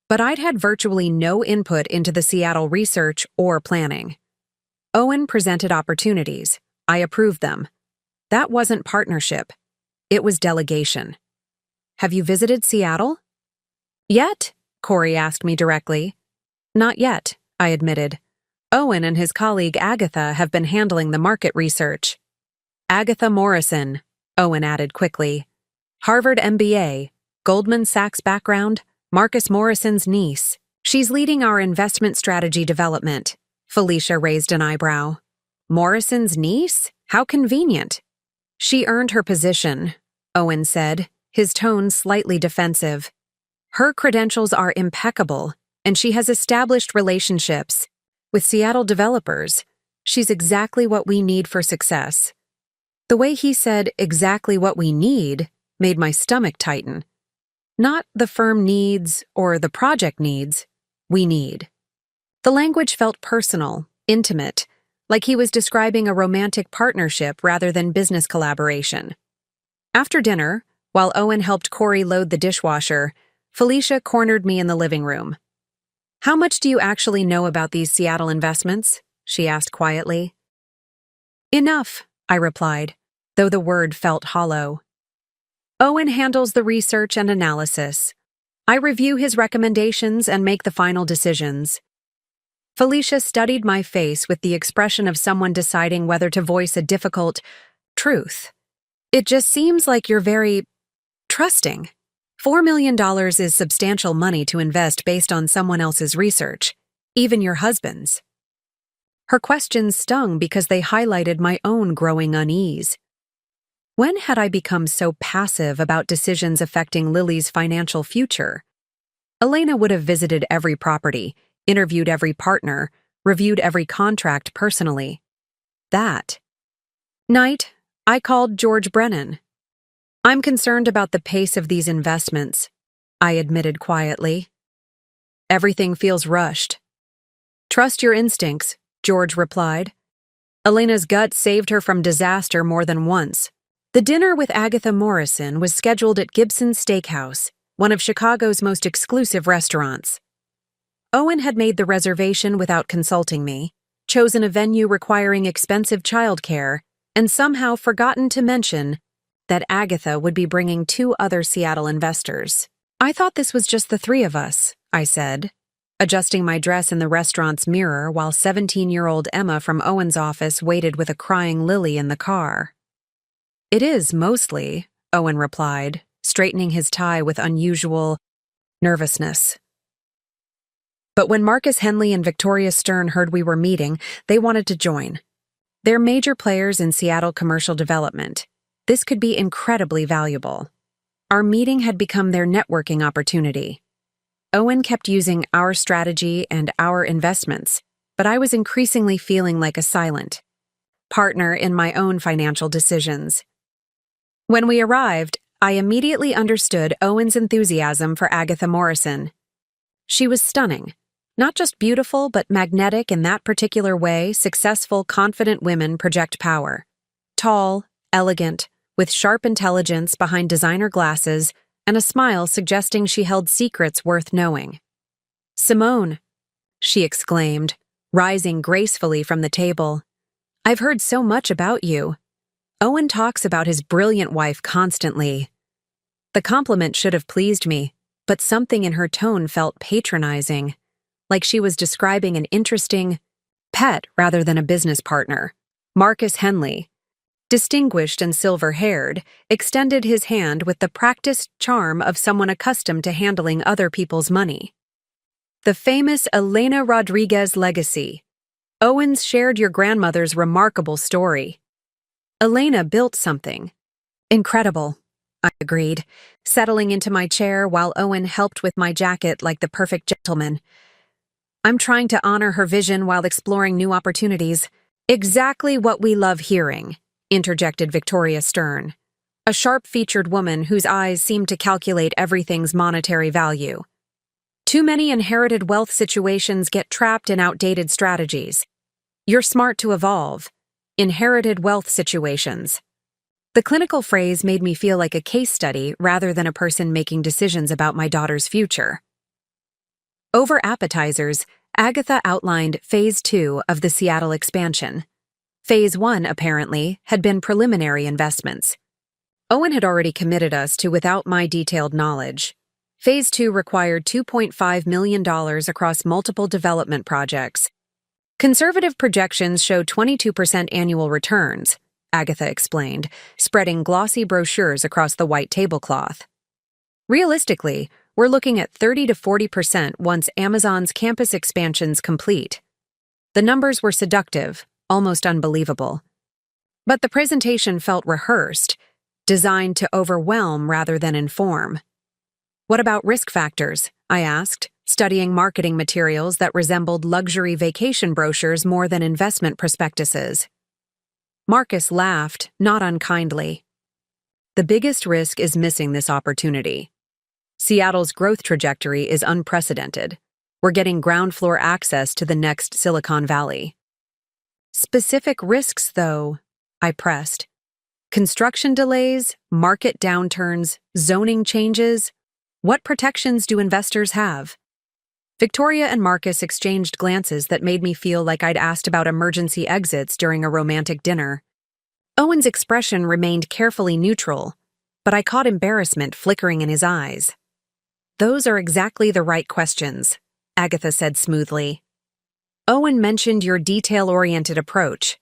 But I'd had virtually no input into the Seattle research or planning. Owen presented opportunities. I approved them. That wasn't partnership. It was delegation. "Have you visited Seattle?" "Yet?" Corey asked me directly. "Not yet," I admitted. "Owen and his colleague Agatha have been handling the market research." "Agatha Morrison," Owen added quickly. "Harvard MBA, Goldman Sachs background, Marcus Morrison's niece. She's leading our investment strategy development." Felicia raised an eyebrow. "Morrison's niece? How convenient." "She earned her position," Owen said, his tone slightly defensive. "Her credentials are impeccable, and she has established relationships with Seattle developers. She's exactly what we need for success." The way he said "exactly what we need" made my stomach tighten. Not "the firm needs" or "the project needs," we need. The language felt personal, intimate, like he was describing a romantic partnership rather than business collaboration. After dinner, while Owen helped Corey load the dishwasher, Felicia cornered me in the living room. "How much do you actually know about these Seattle investments?" she asked quietly. "Enough," I replied, though the word felt hollow. "Owen handles the research and analysis. I review his recommendations and make the final decisions." Felicia studied my face with the expression of someone deciding whether to voice a difficult truth. "It just seems like you're very trusting. $4 million is substantial money to invest based on someone else's research, even your husband's." Her questions stung because they highlighted my own growing unease. When had I become so passive about decisions affecting Lily's financial future? Elena would have visited every property, interviewed every partner, reviewed every contract personally. That night, I called George Brennan. "I'm concerned about the pace of these investments," I admitted quietly. "Everything feels rushed." "Trust your instincts," George replied. Elena's gut saved her from disaster more than once. The dinner with Agatha Morrison was scheduled at Gibson's Steakhouse, one of Chicago's most exclusive restaurants. Owen had made the reservation without consulting me, chosen a venue requiring expensive childcare, and somehow forgotten to mention that Agatha would be bringing 2 other Seattle investors. "I thought this was just the 3 of us," I said, adjusting my dress in the restaurant's mirror while 17-year-old Emma from Owen's office waited with a crying Lily in the car. "It is, mostly," Owen replied, straightening his tie with unusual nervousness. But when Marcus Henley and Victoria Stern heard we were meeting, they wanted to join. They're major players in Seattle commercial development. This could be incredibly valuable. Our meeting had become their networking opportunity. Owen kept using our strategy and our investments, but I was increasingly feeling like a silent partner in my own financial decisions. When we arrived, I immediately understood Owen's enthusiasm for Agatha Morrison. She was stunning. Not just beautiful, but magnetic in that particular way successful, confident women project power. Tall, elegant, with sharp intelligence behind designer glasses and a smile suggesting she held secrets worth knowing. "Simone," she exclaimed, rising gracefully from the table. "I've heard so much about you. Owen talks about his brilliant wife constantly." The compliment should have pleased me, but something in her tone felt patronizing, like she was describing an interesting pet rather than a business partner. Marcus Henley, distinguished and silver-haired, extended his hand with the practiced charm of someone accustomed to handling other people's money. "The famous Elena Rodriguez legacy. Owens shared your grandmother's remarkable story. Elena built something incredible," I agreed, settling into my chair while Owen helped with my jacket like the perfect gentleman. "I'm trying to honor her vision while exploring new opportunities." "Exactly what we love hearing," interjected Victoria Stern, a sharp-featured woman whose eyes seemed to calculate everything's monetary value. "Too many inherited wealth situations get trapped in outdated strategies. You're smart to evolve. Inherited wealth situations." The clinical phrase made me feel like a case study rather than a person making decisions about my daughter's future. Over appetizers, Agatha outlined Phase 2 of the Seattle expansion. Phase 1, apparently, had been preliminary investments. Owen had already committed us to without my detailed knowledge. Phase 2 required $2.5 million across multiple development projects. Conservative projections showed 22% annual returns, Agatha explained, spreading glossy brochures across the white tablecloth. Realistically, we're looking at 30 to 40% once Amazon's campus expansion's complete. The numbers were seductive, almost unbelievable. But the presentation felt rehearsed, designed to overwhelm rather than inform. "What about risk factors?" I asked, studying marketing materials that resembled luxury vacation brochures more than investment prospectuses. Marcus laughed, not unkindly. "The biggest risk is missing this opportunity. Seattle's growth trajectory is unprecedented. We're getting ground floor access to the next Silicon Valley." "Specific risks, though," I pressed. "Construction delays, market downturns, zoning changes." What protections do investors have? Victoria and Marcus exchanged glances that made me feel like I'd asked about emergency exits during a romantic dinner. Owen's expression remained carefully neutral, but I caught embarrassment flickering in his eyes. Those are exactly the right questions, Agatha said smoothly. Owen mentioned your detail-oriented approach.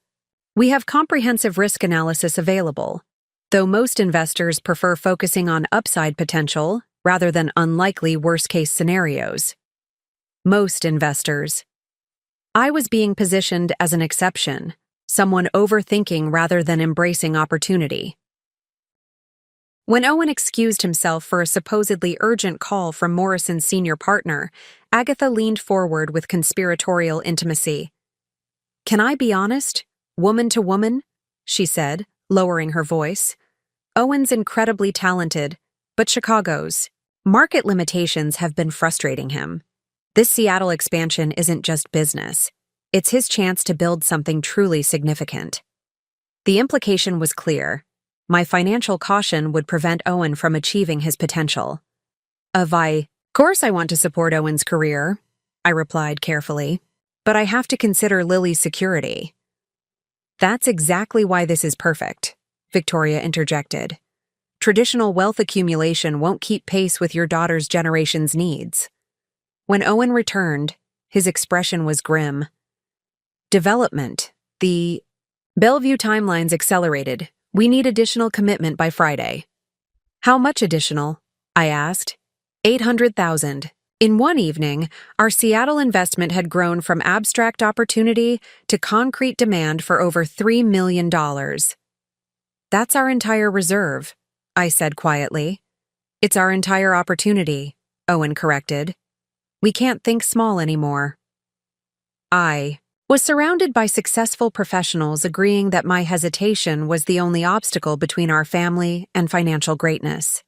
We have comprehensive risk analysis available, though most investors prefer focusing on upside potential rather than unlikely worst-case scenarios. Most investors. I was being positioned as an exception, someone overthinking rather than embracing opportunity. When Owen excused himself for a supposedly urgent call from Morrison's senior partner, Agatha leaned forward with conspiratorial intimacy. "Can I be honest? Woman to woman?" she said, lowering her voice. "Owen's incredibly talented, but Chicago's market limitations have been frustrating him. This Seattle expansion isn't just business. It's his chance to build something truly significant." The implication was clear. My financial caution would prevent Owen from achieving his potential. Of course I want to support Owen's career, I replied carefully, but I have to consider Lily's security. That's exactly why this is perfect, Victoria interjected. Traditional wealth accumulation won't keep pace with your daughter's generation's needs. When Owen returned, his expression was grim. Development. The Bellevue timelines accelerated. We need additional commitment by Friday. How much additional? I asked. 800,000. In one evening, our Seattle investment had grown from abstract opportunity to concrete demand for over $3 million. That's our entire reserve, I said quietly. It's our entire opportunity, Owen corrected. We can't think small anymore. I was surrounded by successful professionals agreeing that my hesitation was the only obstacle between our family and financial greatness.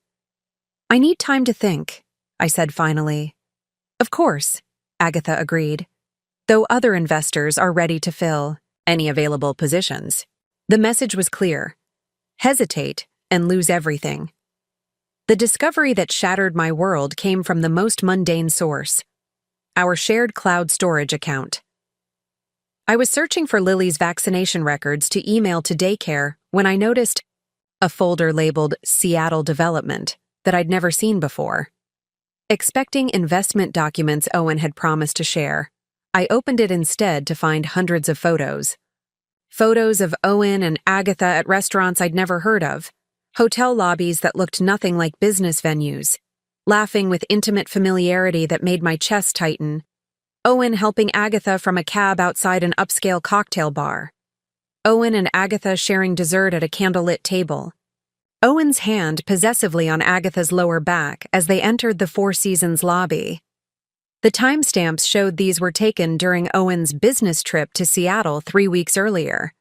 I need time to think, I said finally. Of course, Agatha agreed, though other investors are ready to fill any available positions. The message was clear. Hesitate and lose everything. The discovery that shattered my world came from the most mundane source, our shared cloud storage account. I was searching for Lily's vaccination records to email to daycare when I noticed a folder labeled Seattle Development that I'd never seen before. Expecting investment documents Owen had promised to share, I opened it instead to find hundreds of photos. Photos of Owen and Agatha at restaurants I'd never heard of, hotel lobbies that looked nothing like business venues, laughing with intimate familiarity that made my chest tighten, Owen helping Agatha from a cab outside an upscale cocktail bar. Owen and Agatha sharing dessert at a candlelit table. Owen's hand possessively on Agatha's lower back as they entered the Four Seasons lobby. The timestamps showed these were taken during Owen's business trip to Seattle 3 weeks earlier.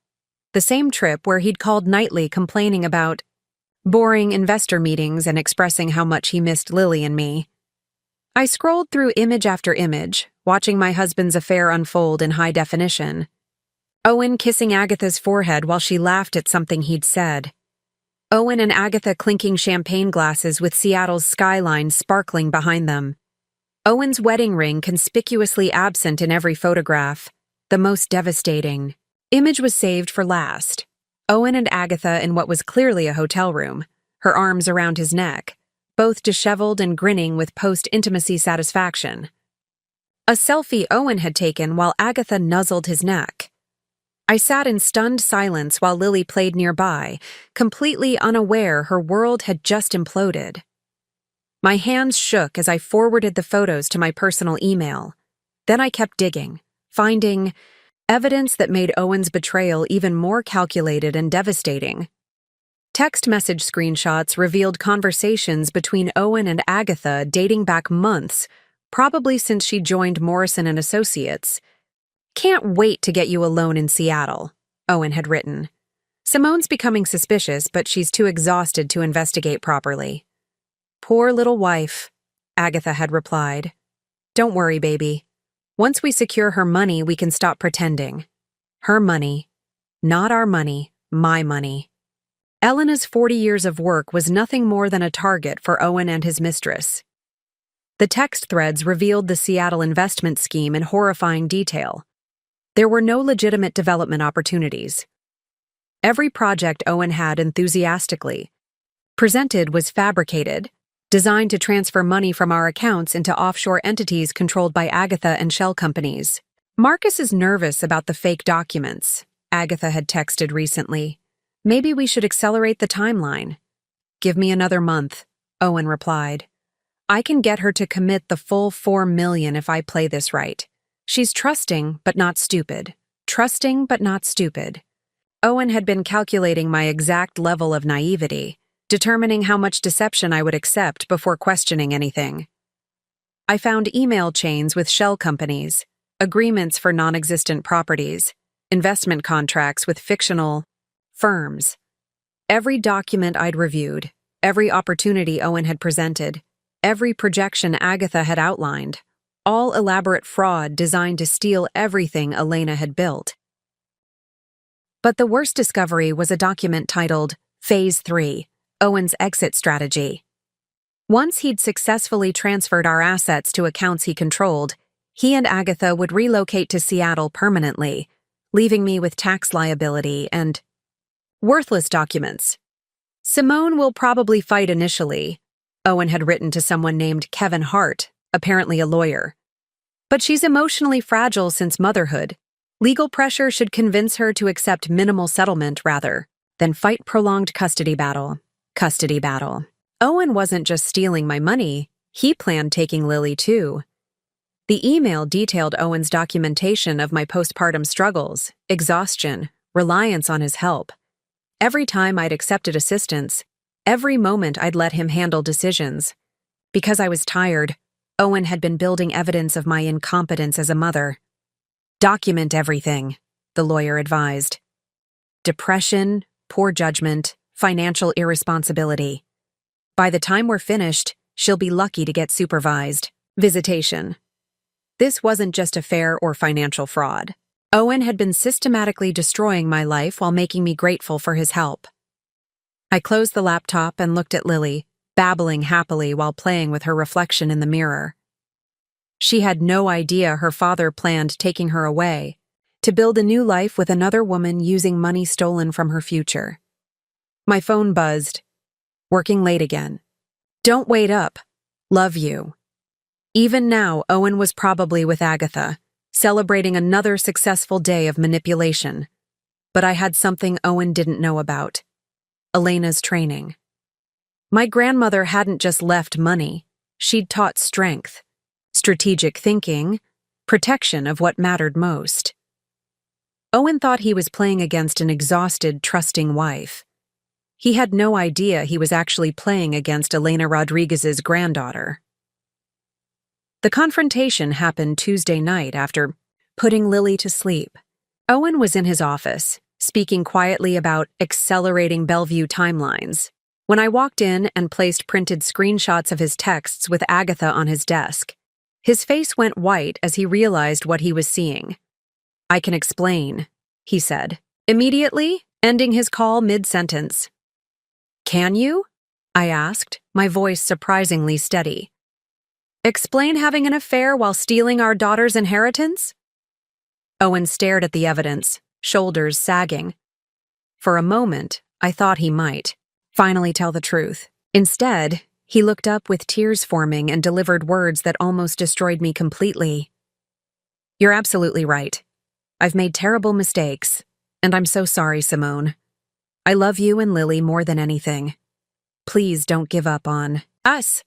The same trip where he'd called nightly complaining about boring investor meetings and expressing how much he missed Lily and me. I scrolled through image after image, watching my husband's affair unfold in high definition. Owen kissing Agatha's forehead while she laughed at something he'd said. Owen and Agatha clinking champagne glasses with Seattle's skyline sparkling behind them. Owen's wedding ring conspicuously absent in every photograph. The most devastating image was saved for last. Owen and Agatha in what was clearly a hotel room, her arms around his neck, both disheveled and grinning with post-intimacy satisfaction. A selfie Owen had taken while Agatha nuzzled his neck. I sat in stunned silence while Lily played nearby, completely unaware her world had just imploded. My hands shook as I forwarded the photos to my personal email. Then I kept digging, finding evidence that made Owen's betrayal even more calculated and devastating. Text message screenshots revealed conversations between Owen and Agatha dating back months, probably since she joined Morrison and Associates. "Can't wait to get you alone in Seattle," Owen had written. "Simone's becoming suspicious, but she's too exhausted to investigate properly." "Poor little wife," Agatha had replied. "Don't worry, baby. Once we secure her money, we can stop pretending. Her money. Not our money, my money." Elena's 40 years of work was nothing more than a target for Owen and his mistress. The text threads revealed the Seattle investment scheme in horrifying detail. There were no legitimate development opportunities. Every project Owen had enthusiastically presented was fabricated, designed to transfer money from our accounts into offshore entities controlled by Agatha and shell companies. Marcus is nervous about the fake documents, Agatha had texted recently. Maybe we should accelerate the timeline. Give me another month, Owen replied. I can get her to commit the full $4 million if I play this right. She's trusting, but not stupid. Trusting, but not stupid. Owen had been calculating my exact level of naivety, determining how much deception I would accept before questioning anything. I found email chains with shell companies, agreements for non-existent properties, investment contracts with fictional firms. Every document I'd reviewed, every opportunity Owen had presented, every projection Agatha had outlined, all elaborate fraud designed to steal everything Elena had built. But the worst discovery was a document titled Phase 3, Owen's Exit Strategy. Once he'd successfully transferred our assets to accounts he controlled, he and Agatha would relocate to Seattle permanently, leaving me with tax liability and worthless documents. Simone will probably fight initially, Owen had written to someone named Kevin Hart, apparently a lawyer. But she's emotionally fragile since motherhood. Legal pressure should convince her to accept minimal settlement rather than fight prolonged custody battle. Owen wasn't just stealing my money, he planned taking Lily too. The email detailed Owen's documentation of my postpartum struggles, exhaustion, reliance on his help. Every time I'd accepted assistance, every moment I'd let him handle decisions. Because I was tired, Owen had been building evidence of my incompetence as a mother. Document everything, the lawyer advised. Depression, poor judgment, financial irresponsibility. By the time we're finished, she'll be lucky to get supervised visitation. This wasn't just affair or financial fraud. Owen had been systematically destroying my life while making me grateful for his help. I closed the laptop and looked at Lily, babbling happily while playing with her reflection in the mirror. She had no idea her father planned taking her away, to build a new life with another woman using money stolen from her future. My phone buzzed. Working late again. Don't wait up. Love you. Even now, Owen was probably with Agatha, celebrating another successful day of manipulation. But I had something Owen didn't know about. Elena's training. My grandmother hadn't just left money, she'd taught strength, strategic thinking, protection of what mattered most. Owen thought he was playing against an exhausted, trusting wife. He had no idea he was actually playing against Elena Rodriguez's granddaughter. The confrontation happened Tuesday night after putting Lily to sleep. Owen was in his office, speaking quietly about accelerating Bellevue timelines, when I walked in and placed printed screenshots of his texts with Agatha on his desk. His face went white as he realized what he was seeing. I can explain, he said, immediately, ending his call mid-sentence. Can you? I asked, my voice surprisingly steady. Explain having an affair while stealing our daughter's inheritance? Owen stared at the evidence, shoulders sagging. For a moment, I thought he might finally tell the truth. Instead, he looked up with tears forming and delivered words that almost destroyed me completely. You're absolutely right. I've made terrible mistakes, and I'm so sorry, Simone. I love you and Lily more than anything. Please don't give up on us.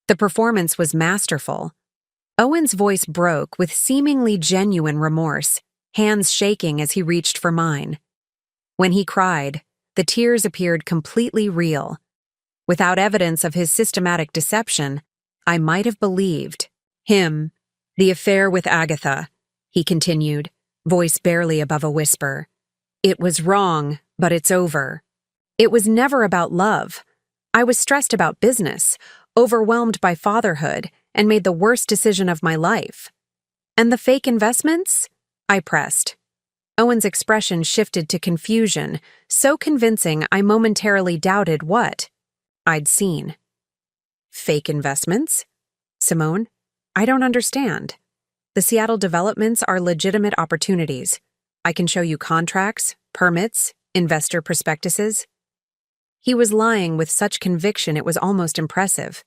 The performance was masterful. Owen's voice broke with seemingly genuine remorse, hands shaking as he reached for mine. When he cried, the tears appeared completely real. Without evidence of his systematic deception, I might have believed him. The affair with Agatha, he continued, voice barely above a whisper. It was wrong, but it's over. It was never about love. I was stressed about business, overwhelmed by fatherhood, and made the worst decision of my life. And the fake investments? I pressed. Owen's expression shifted to confusion, so convincing I momentarily doubted what I'd seen. Fake investments? Simone, I don't understand. The Seattle developments are legitimate opportunities. I can show you contracts, permits, investor prospectuses. He was lying with such conviction it was almost impressive.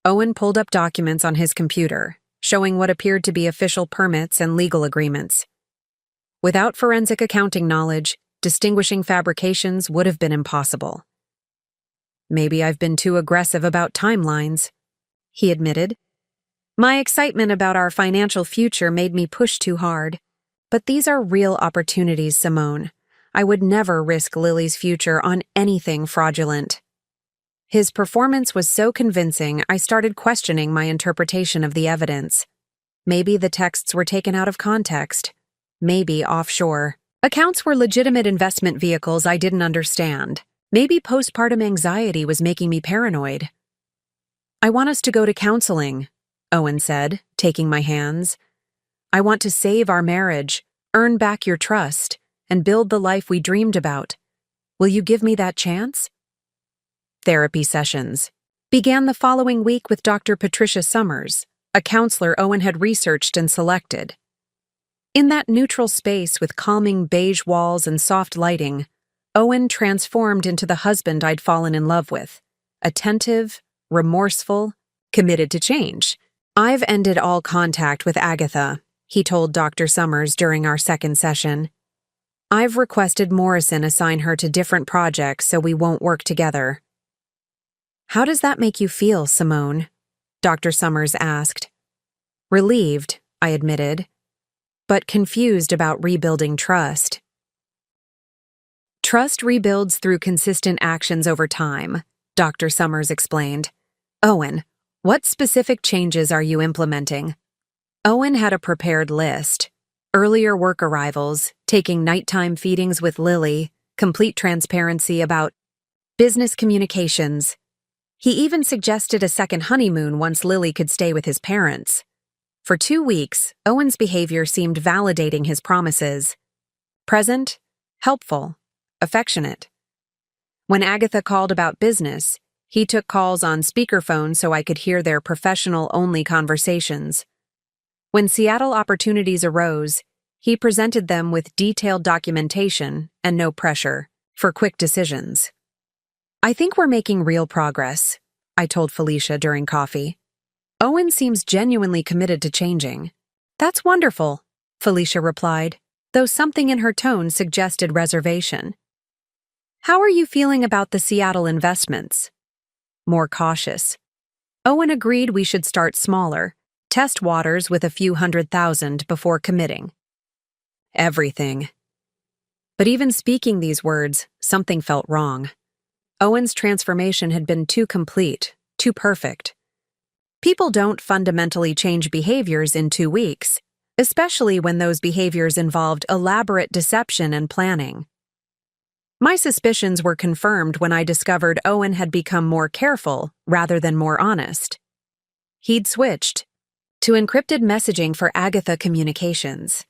Owen pulled up documents on his computer, showing what appeared to be official permits and legal agreements. Without forensic accounting knowledge, distinguishing fabrications would have been impossible. Maybe I've been too aggressive about timelines, he admitted. My excitement about our financial future made me push too hard. But these are real opportunities, Simone. I would never risk Lily's future on anything fraudulent. His performance was so convincing, I started questioning my interpretation of the evidence. Maybe the texts were taken out of context. Maybe offshore. Accounts were legitimate investment vehicles I didn't understand. Maybe postpartum anxiety was making me paranoid. I want us to go to counseling, Owen said, taking my hands. I want to save our marriage, earn back your trust, and build the life we dreamed about. Will you give me that chance? Therapy sessions began the following week with Dr. Patricia Summers, a counselor Owen had researched and selected. In that neutral space with calming beige walls and soft lighting, Owen transformed into the husband I'd fallen in love with, attentive, remorseful, committed to change. I've ended all contact with Agatha, he told Dr. Summers during our second session. I've requested Morrison assign her to different projects so we won't work together. How does that make you feel, Simone? Dr. Summers asked. Relieved, I admitted, but confused about rebuilding trust. Trust rebuilds through consistent actions over time, Dr. Summers explained. Owen, what specific changes are you implementing? Owen had a prepared list. Earlier work arrivals, taking nighttime feedings with Lily, complete transparency about business communications. He even suggested a second honeymoon once Lily could stay with his parents. For 2 weeks, Owen's behavior seemed validating his promises. Present, helpful, affectionate. When Agatha called about business, he took calls on speakerphone so I could hear their professional-only conversations. When Seattle opportunities arose, he presented them with detailed documentation and no pressure for quick decisions. I think we're making real progress, I told Felicia during coffee. Owen seems genuinely committed to changing. That's wonderful, Felicia replied, though something in her tone suggested reservation. How are you feeling about the Seattle investments? More cautious. Owen agreed we should start smaller, test waters with a few $100,000 before committing. Everything. But even speaking these words, something felt wrong. Owen's transformation had been too complete, too perfect. People don't fundamentally change behaviors in 2 weeks, especially when those behaviors involved elaborate deception and planning. My suspicions were confirmed when I discovered Owen had become more careful rather than more honest. He'd switched to encrypted messaging for Agatha communications.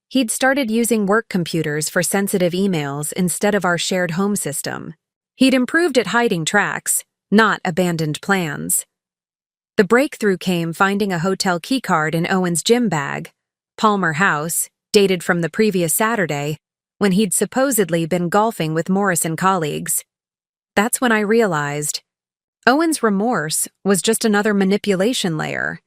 He'd started using work computers for sensitive emails instead of our shared home system. He'd improved at hiding tracks, not abandoned plans. The breakthrough came finding a hotel keycard in Owen's gym bag, Palmer House, dated from the previous Saturday, when he'd supposedly been golfing with Morrison colleagues. That's when I realized Owen's remorse was just another manipulation layer.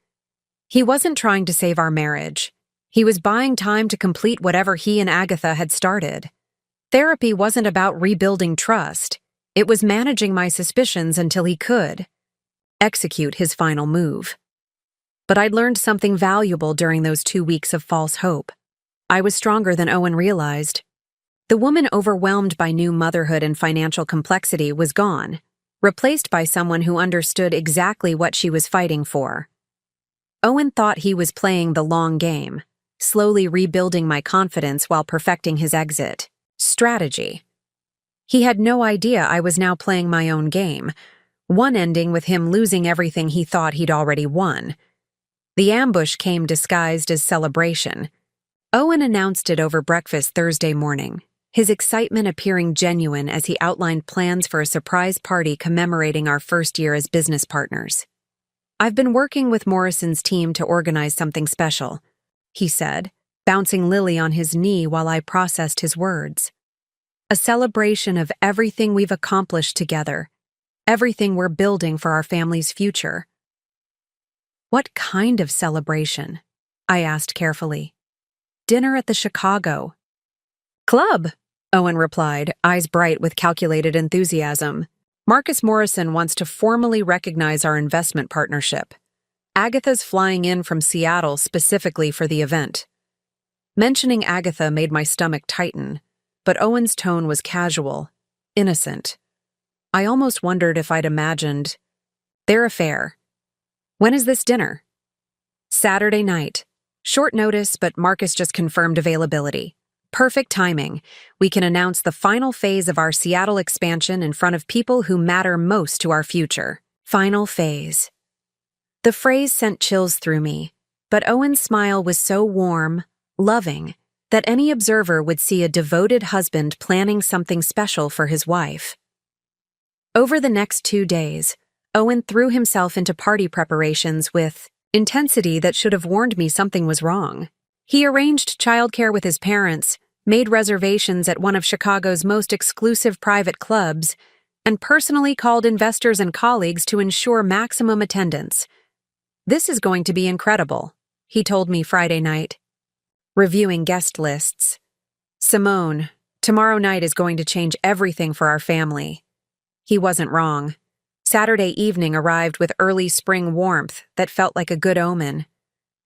He wasn't trying to save our marriage. He was buying time to complete whatever he and Agatha had started. Therapy wasn't about rebuilding trust. It was managing my suspicions until he could execute his final move. But I'd learned something valuable during those 2 weeks of false hope. I was stronger than Owen realized. The woman overwhelmed by new motherhood and financial complexity was gone, replaced by someone who understood exactly what she was fighting for. Owen thought he was playing the long game, slowly rebuilding my confidence while perfecting his exit strategy. He had no idea I was now playing my own game, one ending with him losing everything he thought he'd already won. The ambush came disguised as celebration. Owen announced it over breakfast Thursday morning, his excitement appearing genuine as he outlined plans for a surprise party commemorating our first year as business partners. "I've been working with Morrison's team to organize something special," he said, bouncing Lily on his knee while I processed his words. "A celebration of everything we've accomplished together, everything we're building for our family's future." "What kind of celebration?" I asked carefully. "Dinner at the Chicago Club," Owen replied, eyes bright with calculated enthusiasm. "Marcus Morrison wants to formally recognize our investment partnership. Agatha's flying in from Seattle specifically for the event." Mentioning Agatha made my stomach tighten, but Owen's tone was casual, innocent. I almost wondered if I'd imagined their affair. "When is this dinner?" "Saturday night. Short notice, but Marcus just confirmed availability. Perfect timing. We can announce the final phase of our Seattle expansion in front of people who matter most to our future." Final phase. The phrase sent chills through me, but Owen's smile was so warm, loving, that any observer would see a devoted husband planning something special for his wife. Over the next 2 days, Owen threw himself into party preparations with intensity that should have warned me something was wrong. He arranged childcare with his parents, made reservations at one of Chicago's most exclusive private clubs, and personally called investors and colleagues to ensure maximum attendance. "This is going to be incredible," he told me Friday night. Reviewing guest lists. "Simone, tomorrow night is going to change everything for our family." He wasn't wrong. Saturday evening arrived with early spring warmth that felt like a good omen.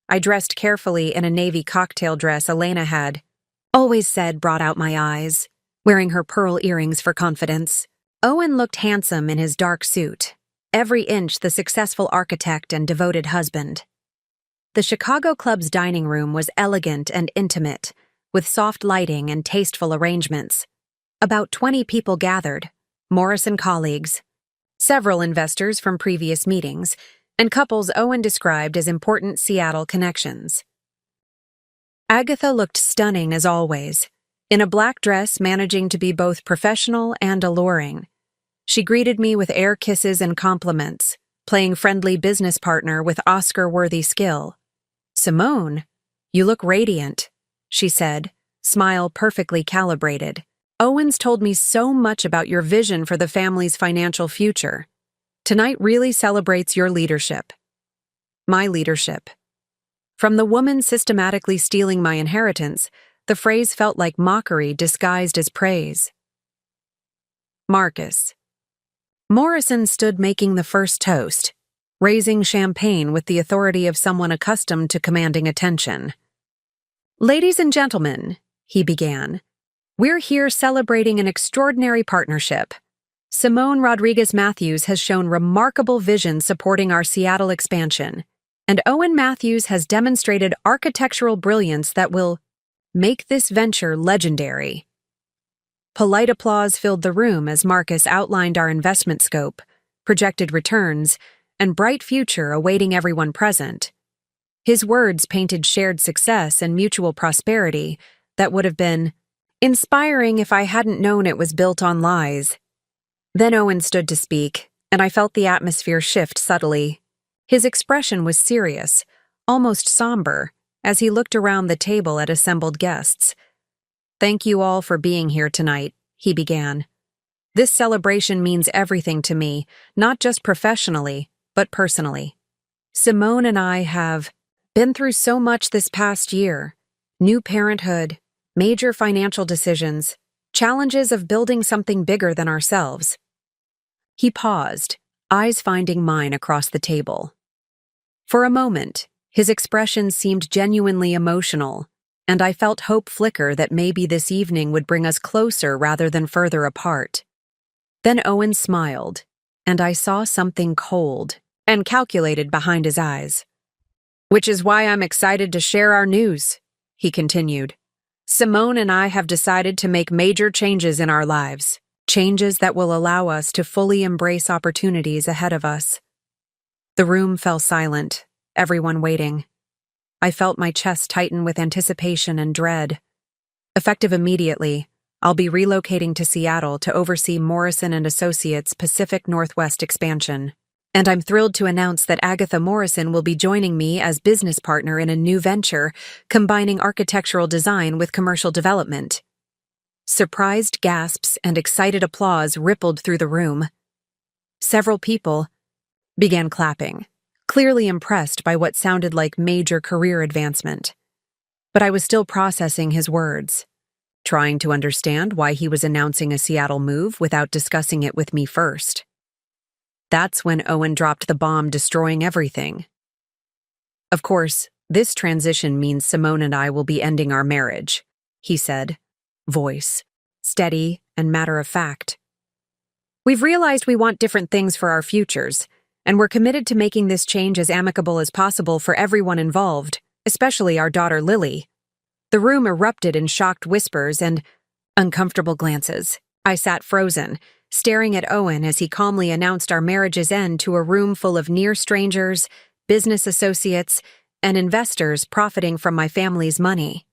I dressed carefully in a navy cocktail dress Elena had always said brought out my eyes, wearing her pearl earrings for confidence. Owen looked handsome in his dark suit, every inch the successful architect and devoted husband. The Chicago Club's dining room was elegant and intimate, with soft lighting and tasteful arrangements. About 20 people gathered, Morrison colleagues, several investors from previous meetings, and couples Owen described as important Seattle connections. Agatha looked stunning as always, in a black dress managing to be both professional and alluring. She greeted me with air kisses and compliments, playing friendly business partner with Oscar-worthy skill. "Simone, you look radiant," she said, smile perfectly calibrated. "Owen's told me so much about your vision for the family's financial future. Tonight really celebrates your leadership." My leadership. From the woman systematically stealing my inheritance, the phrase felt like mockery disguised as praise. Marcus. Morrison stood making the first toast, raising champagne with the authority of someone accustomed to commanding attention. "Ladies and gentlemen," he began, "we're here celebrating an extraordinary partnership. Simone Rodriguez-Matthews has shown remarkable vision supporting our Seattle expansion, and Owen Matthews has demonstrated architectural brilliance that will make this venture legendary." Polite applause filled the room as Marcus outlined our investment scope, projected returns, and bright future awaiting everyone present. His words painted shared success and mutual prosperity that would have been inspiring if I hadn't known it was built on lies. Then Owen stood to speak, and I felt the atmosphere shift subtly. His expression was serious, almost somber, as he looked around the table at assembled guests. "Thank you all for being here tonight," he began. "This celebration means everything to me, not just professionally, but personally. Simone and I have been through so much this past year: new parenthood, major financial decisions, challenges of building something bigger than ourselves." He paused, eyes finding mine across the table. For a moment, his expression seemed genuinely emotional, and I felt hope flicker that maybe this evening would bring us closer rather than further apart. Then Owen smiled, and I saw something cold and calculated behind his eyes. "Which is why I'm excited to share our news," he continued. "Simone and I have decided to make major changes in our lives, changes that will allow us to fully embrace opportunities ahead of us." The room fell silent, everyone waiting. I felt my chest tighten with anticipation and dread. Effective immediately, I'll be relocating to Seattle to oversee Morrison and Associates' Pacific Northwest expansion. And I'm thrilled to announce that Agatha Morrison will be joining me as business partner in a new venture, combining architectural design with commercial development. Surprised gasps and excited applause rippled through the room. Several people began clapping, clearly impressed by what sounded like major career advancement. But I was still processing his words, trying to understand why he was announcing a Seattle move without discussing it with me first. That's when Owen dropped the bomb, destroying everything. Of course, this transition means Simone and I will be ending our marriage, he said, voice steady and matter-of-fact. We've realized we want different things for our futures, and we're committed to making this change as amicable as possible for everyone involved, especially our daughter Lily. The room erupted in shocked whispers and uncomfortable glances. I sat frozen, staring at Owen as he calmly announced our marriage's end to a room full of near strangers, business associates, and investors profiting from my family's money.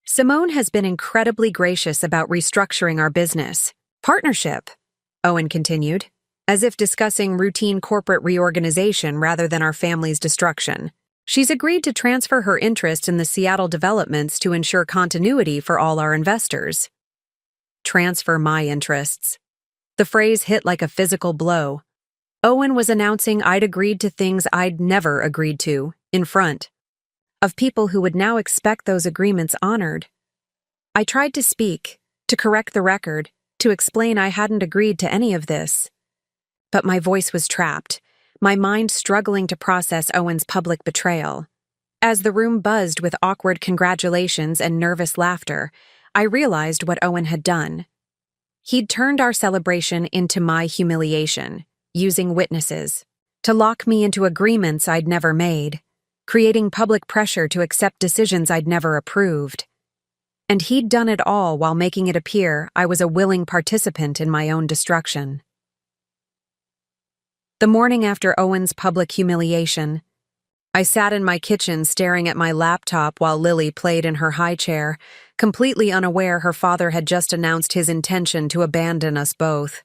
Simone has been incredibly gracious about restructuring our business partnership, Owen continued, as if discussing routine corporate reorganization rather than our family's destruction. She's agreed to transfer her interest in the Seattle developments to ensure continuity for all our investors. Transfer my interests. The phrase hit like a physical blow. Owen was announcing I'd agreed to things I'd never agreed to, in front of people who would now expect those agreements honored. I tried to speak, to correct the record, to explain I hadn't agreed to any of this. But my voice was trapped, my mind struggling to process Owen's public betrayal. As the room buzzed with awkward congratulations and nervous laughter, I realized what Owen had done. He'd turned our celebration into my humiliation, using witnesses, to lock me into agreements I'd never made, creating public pressure to accept decisions I'd never approved. And he'd done it all while making it appear I was a willing participant in my own destruction. The morning after Owen's public humiliation, I sat in my kitchen staring at my laptop while Lily played in her high chair, completely unaware her father had just announced his intention to abandon us both.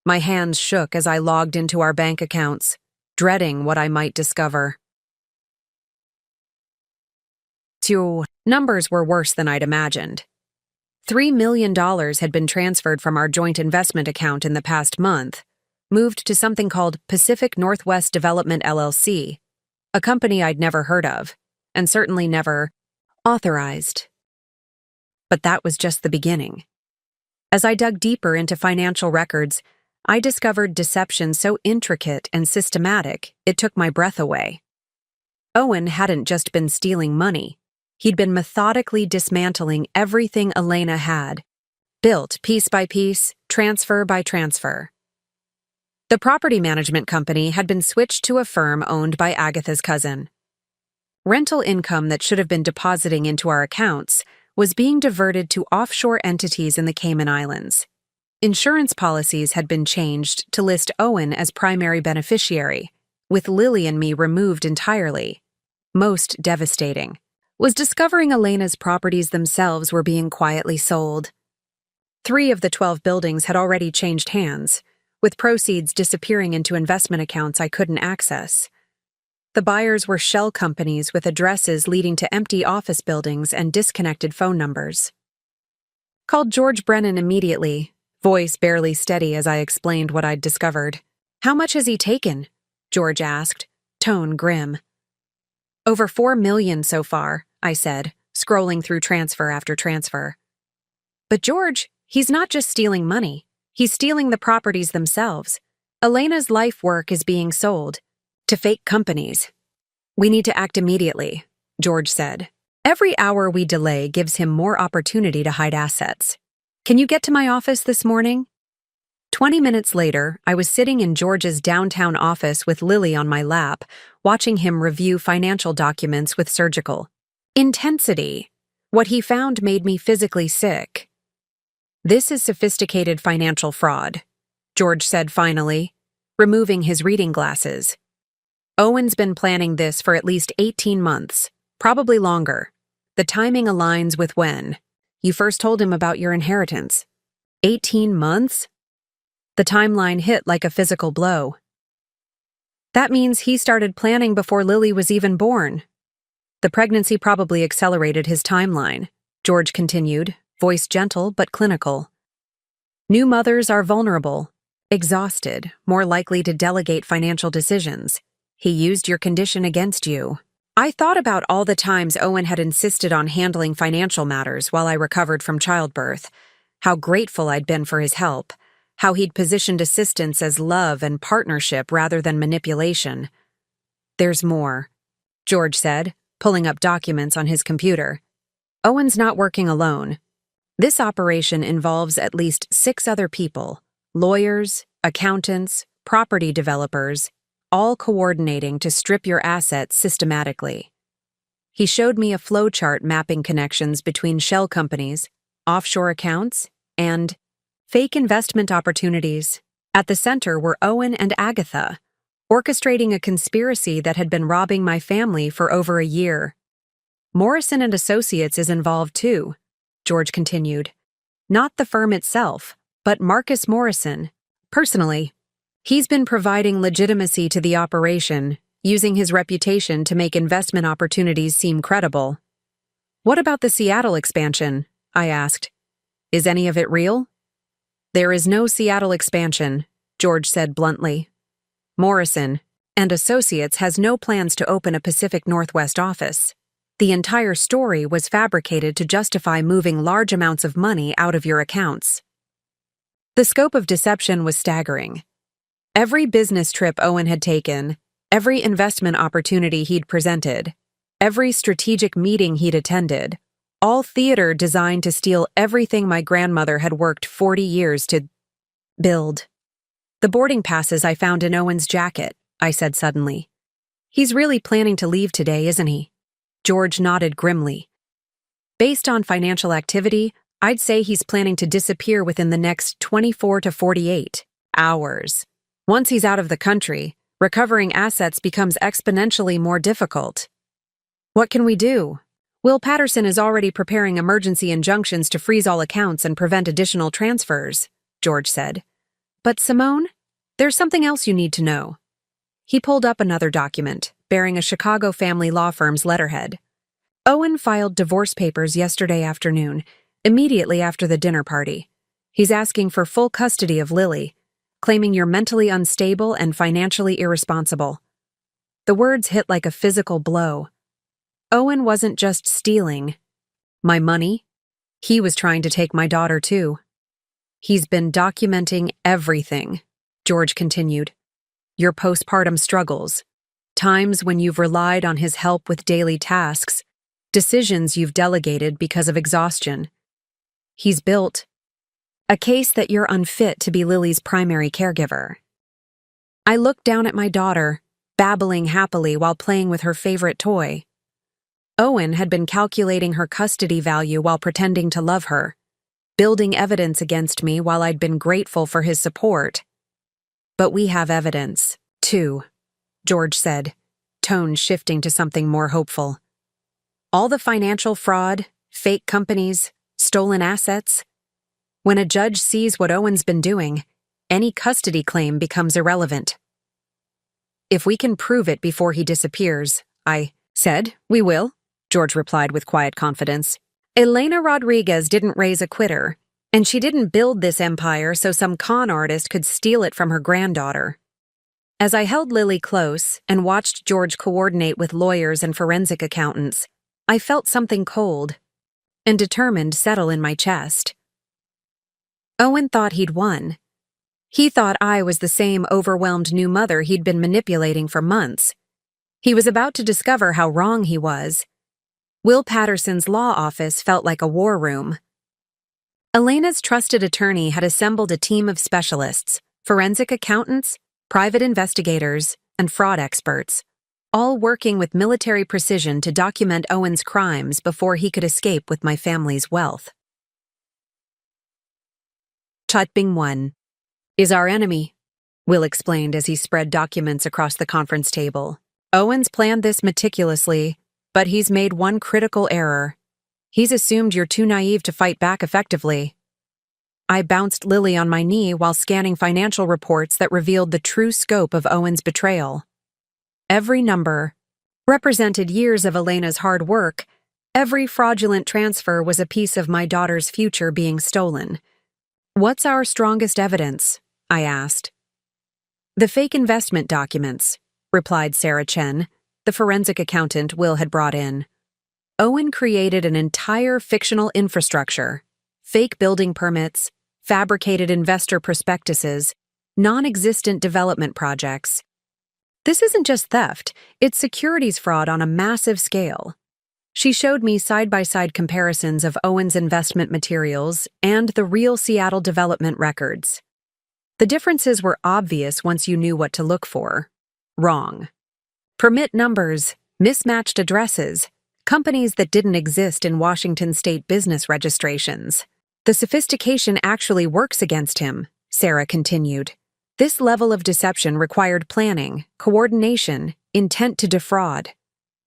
My hands shook as I logged into our bank accounts, dreading what I might discover. Two numbers were worse than I'd imagined. $3 million had been transferred from our joint investment account in the past month, moved to something called Pacific Northwest Development LLC, a company I'd never heard of, and certainly never authorized. But that was just the beginning. As I dug deeper into financial records, I discovered deception so intricate and systematic it took my breath away. Owen hadn't just been stealing money. He'd been methodically dismantling everything Elena had, built piece by piece, transfer by transfer. The property management company had been switched to a firm owned by Agatha's cousin. Rental income that should have been depositing into our accounts was being diverted to offshore entities in the Cayman Islands. Insurance policies had been changed to list Owen as primary beneficiary, with Lily and me removed entirely. Most devastating was discovering Elena's properties themselves were being quietly sold. 3 of the 12 buildings had already changed hands, with proceeds disappearing into investment accounts I couldn't access. The buyers were shell companies with addresses leading to empty office buildings and disconnected phone numbers. Called George Brennan immediately, voice barely steady as I explained what I'd discovered. "How much has he taken?" George asked, tone grim. "Over $4 million so far," I said, scrolling through transfer after transfer. "But George, he's not just stealing money. He's stealing the properties themselves. Elena's life work is being sold to fake companies." "We need to act immediately," George said. "Every hour we delay gives him more opportunity to hide assets. Can you get to my office this morning?" 20 minutes later, I was sitting in George's downtown office with Lily on my lap, watching him review financial documents with surgical intensity. What he found made me physically sick. "This is sophisticated financial fraud," George said finally, removing his reading glasses. "Owen's been planning this for at least 18 months, probably longer. The timing aligns with when you first told him about your inheritance." 18 months? The timeline hit like a physical blow. That means he started planning before Lily was even born. The pregnancy probably accelerated his timeline, George continued, voice gentle but clinical. New mothers are vulnerable, exhausted, more likely to delegate financial decisions. He used your condition against you. I thought about all the times Owen had insisted on handling financial matters while I recovered from childbirth, how grateful I'd been for his help, how he'd positioned assistance as love and partnership rather than manipulation. There's more, George said, pulling up documents on his computer. Owen's not working alone. This operation involves at least 6 other people, lawyers, accountants, property developers, all coordinating to strip your assets systematically. He showed me a flowchart mapping connections between shell companies, offshore accounts, and fake investment opportunities. At the center were Owen and Agatha, orchestrating a conspiracy that had been robbing my family for over a year. Morrison and Associates is involved too, George continued. Not the firm itself, but Marcus Morrison. Personally, he's been providing legitimacy to the operation, using his reputation to make investment opportunities seem credible. What about the Seattle expansion? I asked. Is any of it real? There is no Seattle expansion, George said bluntly. Morrison and Associates has no plans to open a Pacific Northwest office. The entire story was fabricated to justify moving large amounts of money out of your accounts. The scope of deception was staggering. Every business trip Owen had taken, every investment opportunity he'd presented, every strategic meeting he'd attended, all theater designed to steal everything my grandmother had worked 40 years to build. The boarding passes I found in Owen's jacket, I said suddenly. He's really planning to leave today, isn't he? George nodded grimly. Based on financial activity, I'd say he's planning to disappear within the next 24 to 48 hours. Once he's out of the country, recovering assets becomes exponentially more difficult. What can we do? Will Patterson is already preparing emergency injunctions to freeze all accounts and prevent additional transfers, George said. But Simone, there's something else you need to know. He pulled up another document, bearing a Chicago family law firm's letterhead. Owen filed divorce papers yesterday afternoon, immediately after the dinner party. He's asking for full custody of Lily, claiming you're mentally unstable and financially irresponsible. The words hit like a physical blow. Owen wasn't just stealing my money. He was trying to take my daughter too. He's been documenting everything, George continued. Your postpartum struggles, times when you've relied on his help with daily tasks, decisions you've delegated because of exhaustion. He's built a case that you're unfit to be Lily's primary caregiver. I looked down at my daughter, babbling happily while playing with her favorite toy. Owen had been calculating her custody value while pretending to love her, building evidence against me while I'd been grateful for his support. But we have evidence, too, George said, tone shifting to something more hopeful. All the financial fraud, fake companies, stolen assets. When a judge sees what Owen's been doing, any custody claim becomes irrelevant. If we can prove it before he disappears, I said, we will, George replied with quiet confidence. Elena Rodriguez didn't raise a quitter, and she didn't build this empire so some con artist could steal it from her granddaughter. As I held Lily close and watched George coordinate with lawyers and forensic accountants, I felt something cold and determined settle in my chest. Owen thought he'd won. He thought I was the same overwhelmed new mother he'd been manipulating for months. He was about to discover how wrong he was. Will Patterson's law office felt like a war room. Elena's trusted attorney had assembled a team of specialists, forensic accountants, private investigators, and fraud experts, all working with military precision to document Owen's crimes before he could escape with my family's wealth. Chutbing 1 is our enemy, Will explained as he spread documents across the conference table. Owen's planned this meticulously, but he's made one critical error. He's assumed you're too naive to fight back effectively. I bounced Lily on my knee while scanning financial reports that revealed the true scope of Owen's betrayal. Every number represented years of Elena's hard work. Every fraudulent transfer was a piece of my daughter's future being stolen. "What's our strongest evidence?" I asked. "The fake investment documents," replied Sarah Chen, the forensic accountant Will had brought in. Owen created an entire fictional infrastructure: fake building permits, fabricated investor prospectuses, non-existent development projects. This isn't just theft, it's securities fraud on a massive scale. She showed me side-by-side comparisons of Owen's investment materials and the real Seattle development records. The differences were obvious once you knew what to look for. Wrong. Permit numbers, mismatched addresses, companies that didn't exist in Washington state business registrations. The sophistication actually works against him, Sarah continued. This level of deception required planning, coordination, intent to defraud.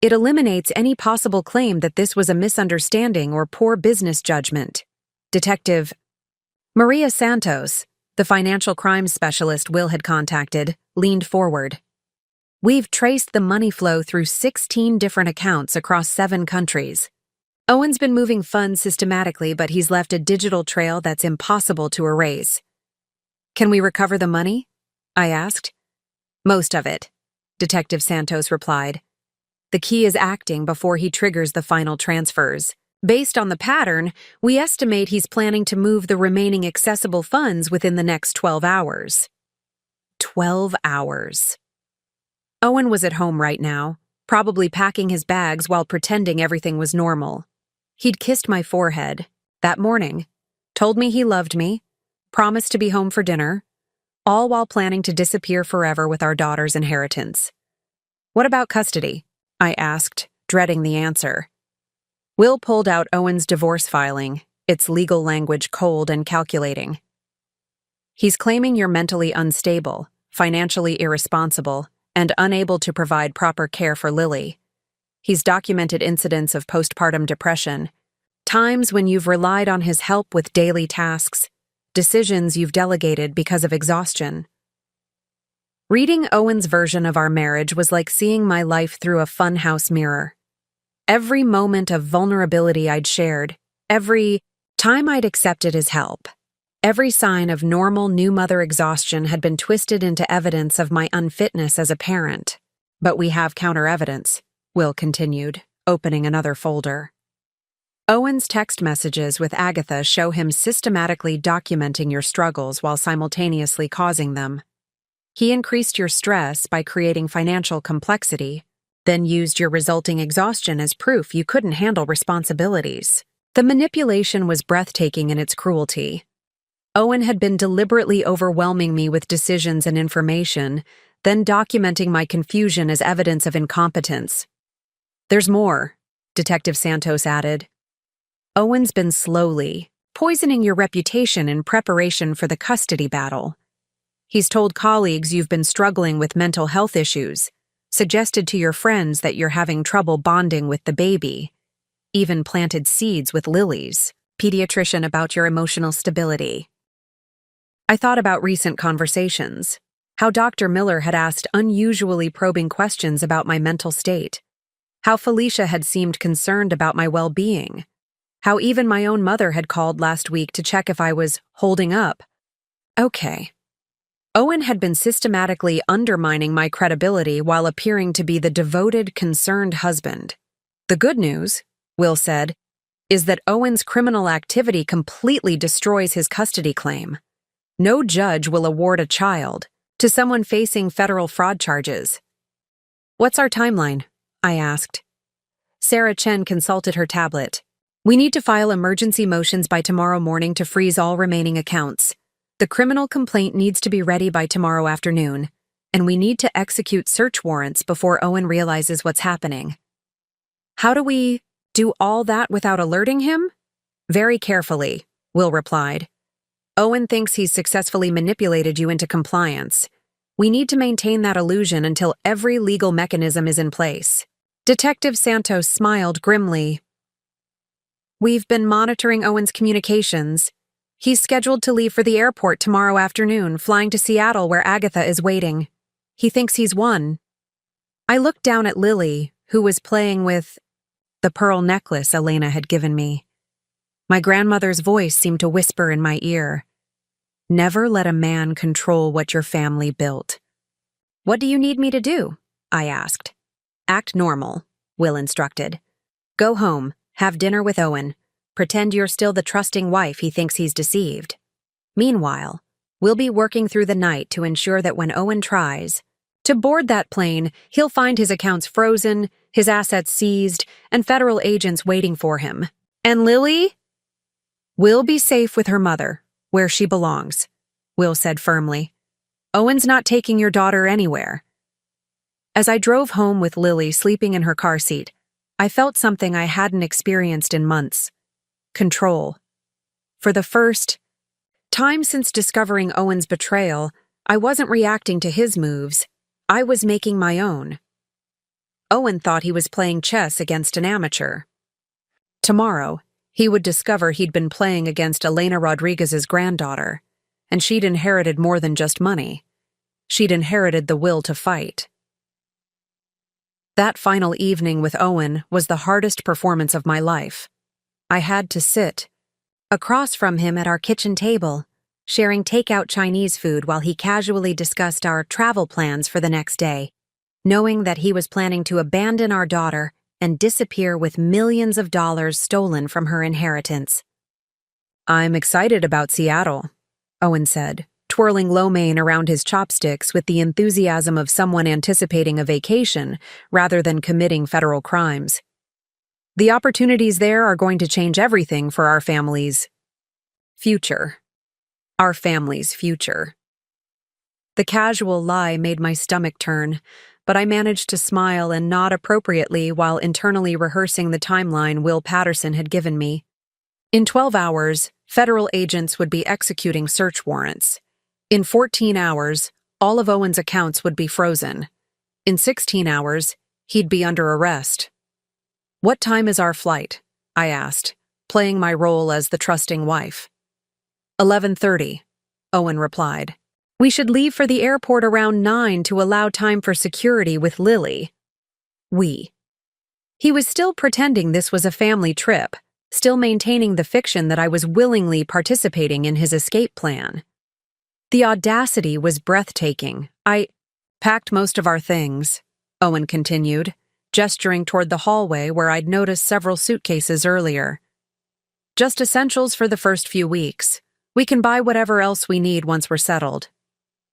It eliminates any possible claim that this was a misunderstanding or poor business judgment. Detective Maria Santos, the financial crimes specialist Will had contacted, leaned forward. "We've traced the money flow through 16 different accounts across 7 countries. Owen's been moving funds systematically, but he's left a digital trail that's impossible to erase." "Can we recover the money?" I asked. "Most of it," Detective Santos replied. "The key is acting before he triggers the final transfers. Based on the pattern, we estimate he's planning to move the remaining accessible funds within the next 12 hours. 12 hours. Owen was at home right now, probably packing his bags while pretending everything was normal. He'd kissed my forehead that morning, told me he loved me, promised to be home for dinner, all while planning to disappear forever with our daughter's inheritance. "What about custody?" I asked, dreading the answer. Will pulled out Owen's divorce filing, its legal language cold and calculating. "He's claiming you're mentally unstable, financially irresponsible, and unable to provide proper care for Lily. He's documented incidents of postpartum depression, times when you've relied on his help with daily tasks, decisions you've delegated because of exhaustion." Reading Owen's version of our marriage was like seeing my life through a funhouse mirror. Every moment of vulnerability I'd shared, every time I'd accepted his help, every sign of normal new mother exhaustion had been twisted into evidence of my unfitness as a parent. "But we have counter-evidence," Will continued, opening another folder. "Owen's text messages with Agatha show him systematically documenting your struggles while simultaneously causing them. He increased your stress by creating financial complexity, then used your resulting exhaustion as proof you couldn't handle responsibilities. The manipulation was breathtaking in its cruelty. Owen had been deliberately overwhelming me with decisions and information, then documenting my confusion as evidence of incompetence. "There's more," Detective Santos added. "Owen's been slowly poisoning your reputation in preparation for the custody battle. He's told colleagues you've been struggling with mental health issues, suggested to your friends that you're having trouble bonding with the baby, even planted seeds with Lily's pediatrician about your emotional stability." I thought about recent conversations, how Dr. Miller had asked unusually probing questions about my mental state, how Felicia had seemed concerned about my well-being, how even my own mother had called last week to check if I was holding up. Okay. Owen had been systematically undermining my credibility while appearing to be the devoted, concerned husband. The good news, Will said, is that Owen's criminal activity completely destroys his custody claim. No judge will award a child to someone facing federal fraud charges. "What's our timeline?" I asked. Sarah Chen consulted her tablet. "We need to file emergency motions by tomorrow morning to freeze all remaining accounts. The criminal complaint needs to be ready by tomorrow afternoon, and we need to execute search warrants before Owen realizes what's happening." "How do we do all that without alerting him?" "Very carefully," Will replied. "Owen thinks he's successfully manipulated you into compliance. We need to maintain that illusion until every legal mechanism is in place." Detective Santos smiled grimly. "We've been monitoring Owen's communications. He's scheduled to leave for the airport tomorrow afternoon, flying to Seattle where Agatha is waiting. He thinks he's won." I looked down at Lily, who was playing with the pearl necklace Elena had given me. My grandmother's voice seemed to whisper in my ear. Never let a man control what your family built. What do you need me to do? I asked. Act normal, Will instructed. Go home, have dinner with Owen. Pretend you're still the trusting wife he thinks he's deceived. Meanwhile, we'll be working through the night to ensure that when Owen tries to board that plane, he'll find his accounts frozen, his assets seized, and federal agents waiting for him. And Lily? Will be safe with her mother, where she belongs, Will said firmly. Owen's not taking your daughter anywhere. As I drove home with Lily sleeping in her car seat, I felt something I hadn't experienced in months. Control. For the first time since discovering Owen's betrayal, I wasn't reacting to his moves. I was making my own. Owen thought he was playing chess against an amateur. Tomorrow, he would discover he'd been playing against Elena Rodriguez's granddaughter, and she'd inherited more than just money. She'd inherited the will to fight. That final evening with Owen was the hardest performance of my life. I had to sit across from him at our kitchen table, sharing takeout Chinese food while he casually discussed our travel plans for the next day, knowing that he was planning to abandon our daughter and disappear with millions of dollars stolen from her inheritance. I'm excited about Seattle, Owen said, twirling lo mein around his chopsticks with the enthusiasm of someone anticipating a vacation rather than committing federal crimes. The opportunities there are going to change everything for our family's future. Our family's future. The casual lie made my stomach turn, but I managed to smile and nod appropriately while internally rehearsing the timeline Will Patterson had given me. In 12 hours, federal agents would be executing search warrants. In 14 hours, all of Owen's accounts would be frozen. In 16 hours, he'd be under arrest. What time is our flight? I asked, playing my role as the trusting wife. 11:30, Owen replied. We should leave for the airport around 9 to allow time for security with Lily. He was still pretending this was a family trip, still maintaining the fiction that I was willingly participating in his escape plan. The audacity was breathtaking. I packed most of our things, Owen continued, gesturing toward the hallway where I'd noticed several suitcases earlier. Just essentials for the first few weeks. We can buy whatever else we need once we're settled.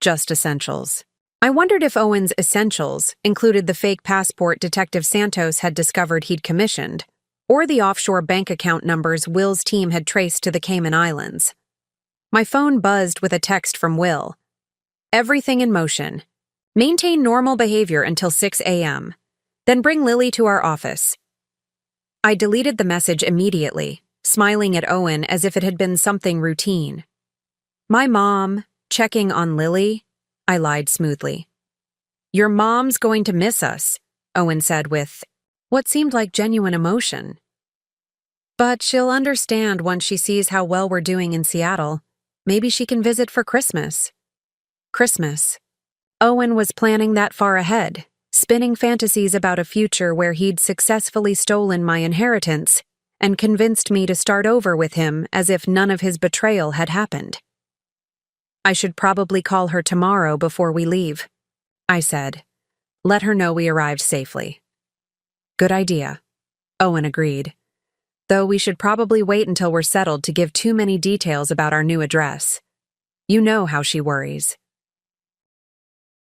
Just essentials. I wondered if Owen's essentials included the fake passport Detective Santos had discovered he'd commissioned, or the offshore bank account numbers Will's team had traced to the Cayman Islands. My phone buzzed with a text from Will. Everything in motion. Maintain normal behavior until 6 a.m. Then bring Lily to our office. I deleted the message immediately, smiling at Owen as if it had been something routine. My mom, checking on Lily? I lied smoothly. Your mom's going to miss us, Owen said with what seemed like genuine emotion. But she'll understand once she sees how well we're doing in Seattle. Maybe she can visit for Christmas. Christmas. Owen was planning that far ahead, spinning fantasies about a future where he'd successfully stolen my inheritance and convinced me to start over with him as if none of his betrayal had happened. I should probably call her tomorrow before we leave, I said. Let her know we arrived safely. Good idea, Owen agreed. Though we should probably wait until we're settled to give too many details about our new address. You know how she worries.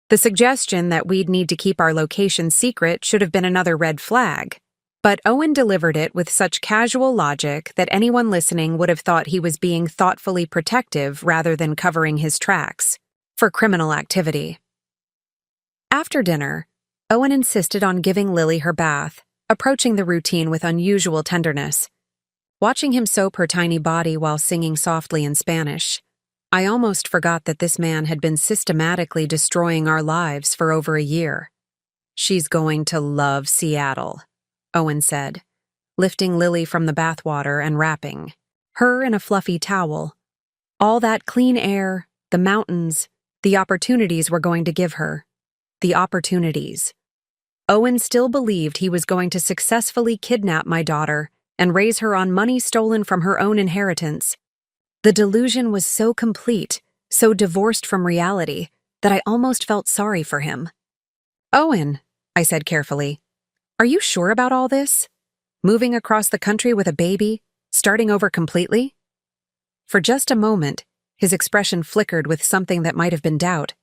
The suggestion that we'd need to keep our location secret should have been another red flag, but Owen delivered it with such casual logic that anyone listening would have thought he was being thoughtfully protective rather than covering his tracks for criminal activity. After dinner, Owen insisted on giving Lily her bath, approaching the routine with unusual tenderness. Watching him soap her tiny body while singing softly in Spanish, I almost forgot that this man had been systematically destroying our lives for over a year. She's going to love Seattle, Owen said, lifting Lily from the bathwater and wrapping her in a fluffy towel. All that clean air, the mountains, the opportunities we're going to give her. The opportunities. Owen still believed he was going to successfully kidnap my daughter and raise her on money stolen from her own inheritance. The delusion was so complete, so divorced from reality, that I almost felt sorry for him. "Owen," I said carefully, "are you sure about all this? Moving across the country with a baby, starting over completely?" For just a moment, his expression flickered with something that might have been doubt.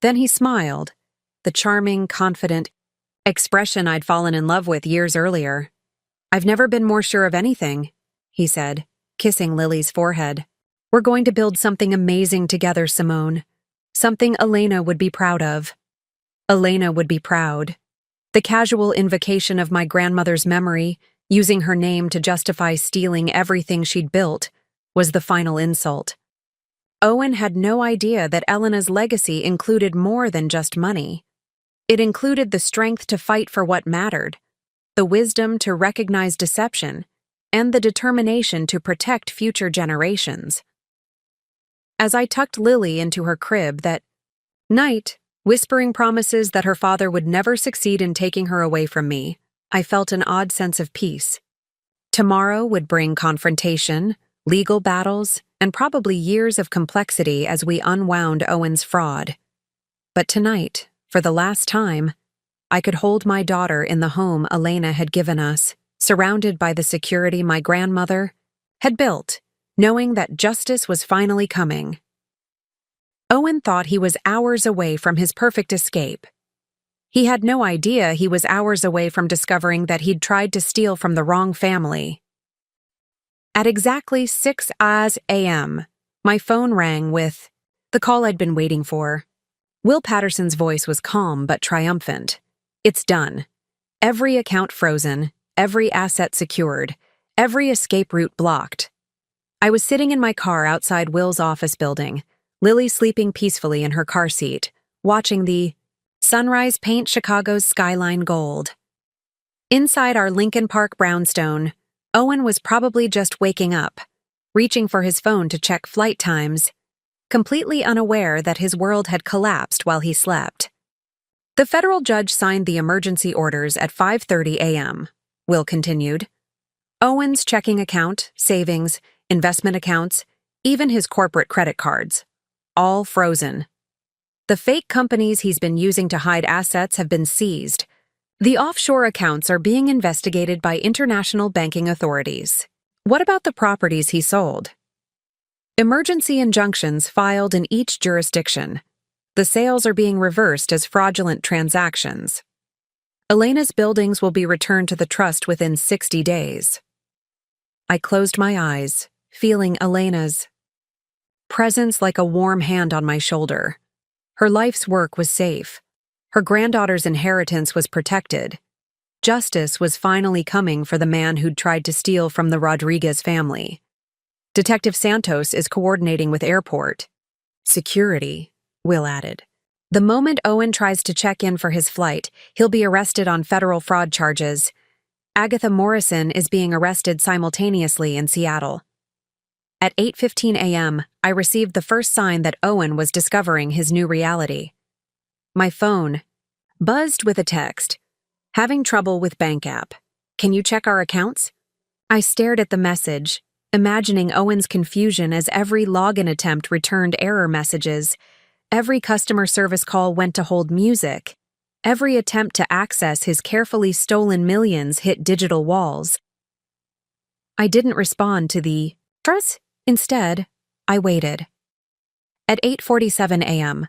Then he smiled, the charming, confident expression I'd fallen in love with years earlier. "I've never been more sure of anything," he said, kissing Lily's forehead. "We're going to build something amazing together, Simone. Something Elena would be proud of." Elena would be proud. The casual invocation of my grandmother's memory, using her name to justify stealing everything she'd built, was the final insult. Owen had no idea that Elena's legacy included more than just money. It included the strength to fight for what mattered, the wisdom to recognize deception, and the determination to protect future generations. As I tucked Lily into her crib that night, whispering promises that her father would never succeed in taking her away from me, I felt an odd sense of peace. Tomorrow would bring confrontation, legal battles, and probably years of complexity as we unwound Owen's fraud. But tonight, for the last time, I could hold my daughter in the home Elena had given us, surrounded by the security my grandmother had built, knowing that justice was finally coming. Owen thought he was hours away from his perfect escape. He had no idea he was hours away from discovering that he'd tried to steal from the wrong family. At exactly 6 a.m., my phone rang with the call I'd been waiting for. Will Patterson's voice was calm but triumphant. "It's done. Every account frozen, every asset secured, every escape route blocked." I was sitting in my car outside Will's office building, Lily sleeping peacefully in her car seat, watching the sunrise paint Chicago's skyline gold. Inside our Lincoln Park brownstone, Owen was probably just waking up, reaching for his phone to check flight times, completely unaware that his world had collapsed while he slept. "The federal judge signed the emergency orders at 5:30 a.m., Will continued. "Owen's checking account, savings, investment accounts, even his corporate credit cards, all frozen. The fake companies he's been using to hide assets have been seized. The offshore accounts are being investigated by international banking authorities. What about the properties he sold? Emergency injunctions filed in each jurisdiction. The sales are being reversed as fraudulent transactions. Elena's buildings will be returned to the trust within 60 days. I closed my eyes, feeling Elena's presence like a warm hand on my shoulder. Her life's work was safe. Her granddaughter's inheritance was protected. Justice was finally coming for the man who'd tried to steal from the Rodriguez family. Detective Santos is coordinating with airport security, Will added. The moment Owen tries to check in for his flight, he'll be arrested on federal fraud charges. Agatha Morrison is being arrested simultaneously in Seattle. At 8:15 a.m., I received the first sign that Owen was discovering his new reality. My phone buzzed with a text. "Having trouble with bank app. Can you check our accounts?" I stared at the message, imagining Owen's confusion as every login attempt returned error messages. Every customer service call went to hold music. Every attempt to access his carefully stolen millions hit digital walls. I didn't respond to the "Trust." Instead, I waited. At 8:47 a.m.,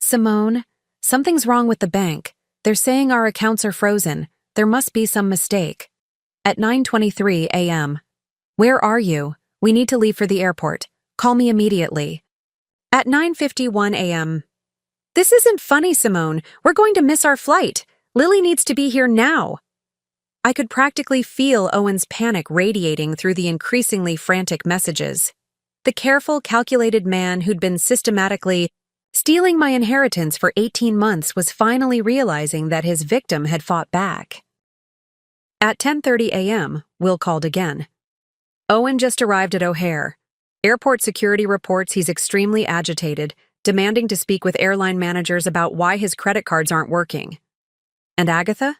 "Simone, something's wrong with the bank. They're saying our accounts are frozen. There must be some mistake." At 9:23 a.m., "Where are you? We need to leave for the airport. Call me immediately." At 9:51 a.m., "This isn't funny, Simone. We're going to miss our flight. Lily needs to be here now." I could practically feel Owen's panic radiating through the increasingly frantic messages. The careful, calculated man who'd been systematically stealing my inheritance for 18 months was finally realizing that his victim had fought back. At 10:30 a.m., Will called again. "Owen just arrived at O'Hare. Airport security reports he's extremely agitated, demanding to speak with airline managers about why his credit cards aren't working." And Agatha?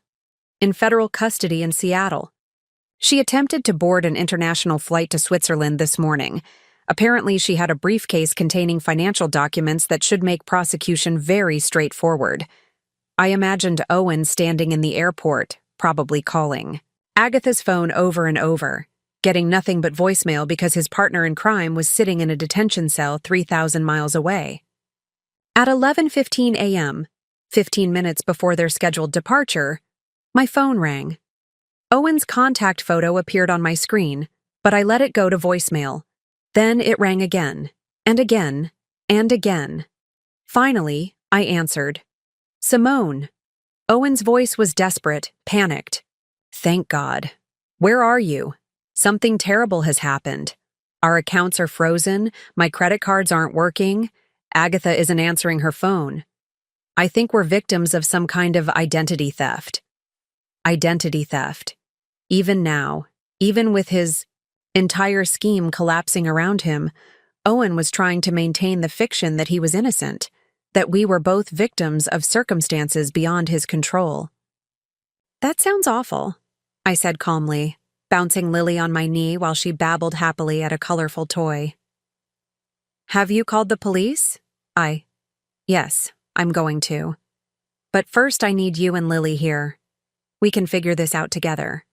In federal custody in Seattle. She attempted to board an international flight to Switzerland this morning. Apparently, she had a briefcase containing financial documents that should make prosecution very straightforward. I imagined Owen standing in the airport, probably calling Agatha's phone over and over, getting nothing but voicemail because his partner in crime was sitting in a detention cell 3,000 miles away. At 11:15 a.m., 15 minutes before their scheduled departure, my phone rang. Owen's contact photo appeared on my screen, but I let it go to voicemail. Then it rang again, and again, and again. Finally, I answered. Simone. Owen's voice was desperate, panicked. Thank God. Where are you? Something terrible has happened. Our accounts are frozen, my credit cards aren't working, Agatha isn't answering her phone. I think we're victims of some kind of identity theft. Identity theft. Even now, even with his entire scheme collapsing around him, Owen was trying to maintain the fiction that he was innocent, that we were both victims of circumstances beyond his control. That sounds awful, I said calmly, bouncing Lily on my knee while she babbled happily at a colorful toy. Have you called the police? Yes, I'm going to. But first I need you and Lily here. We can figure this out together.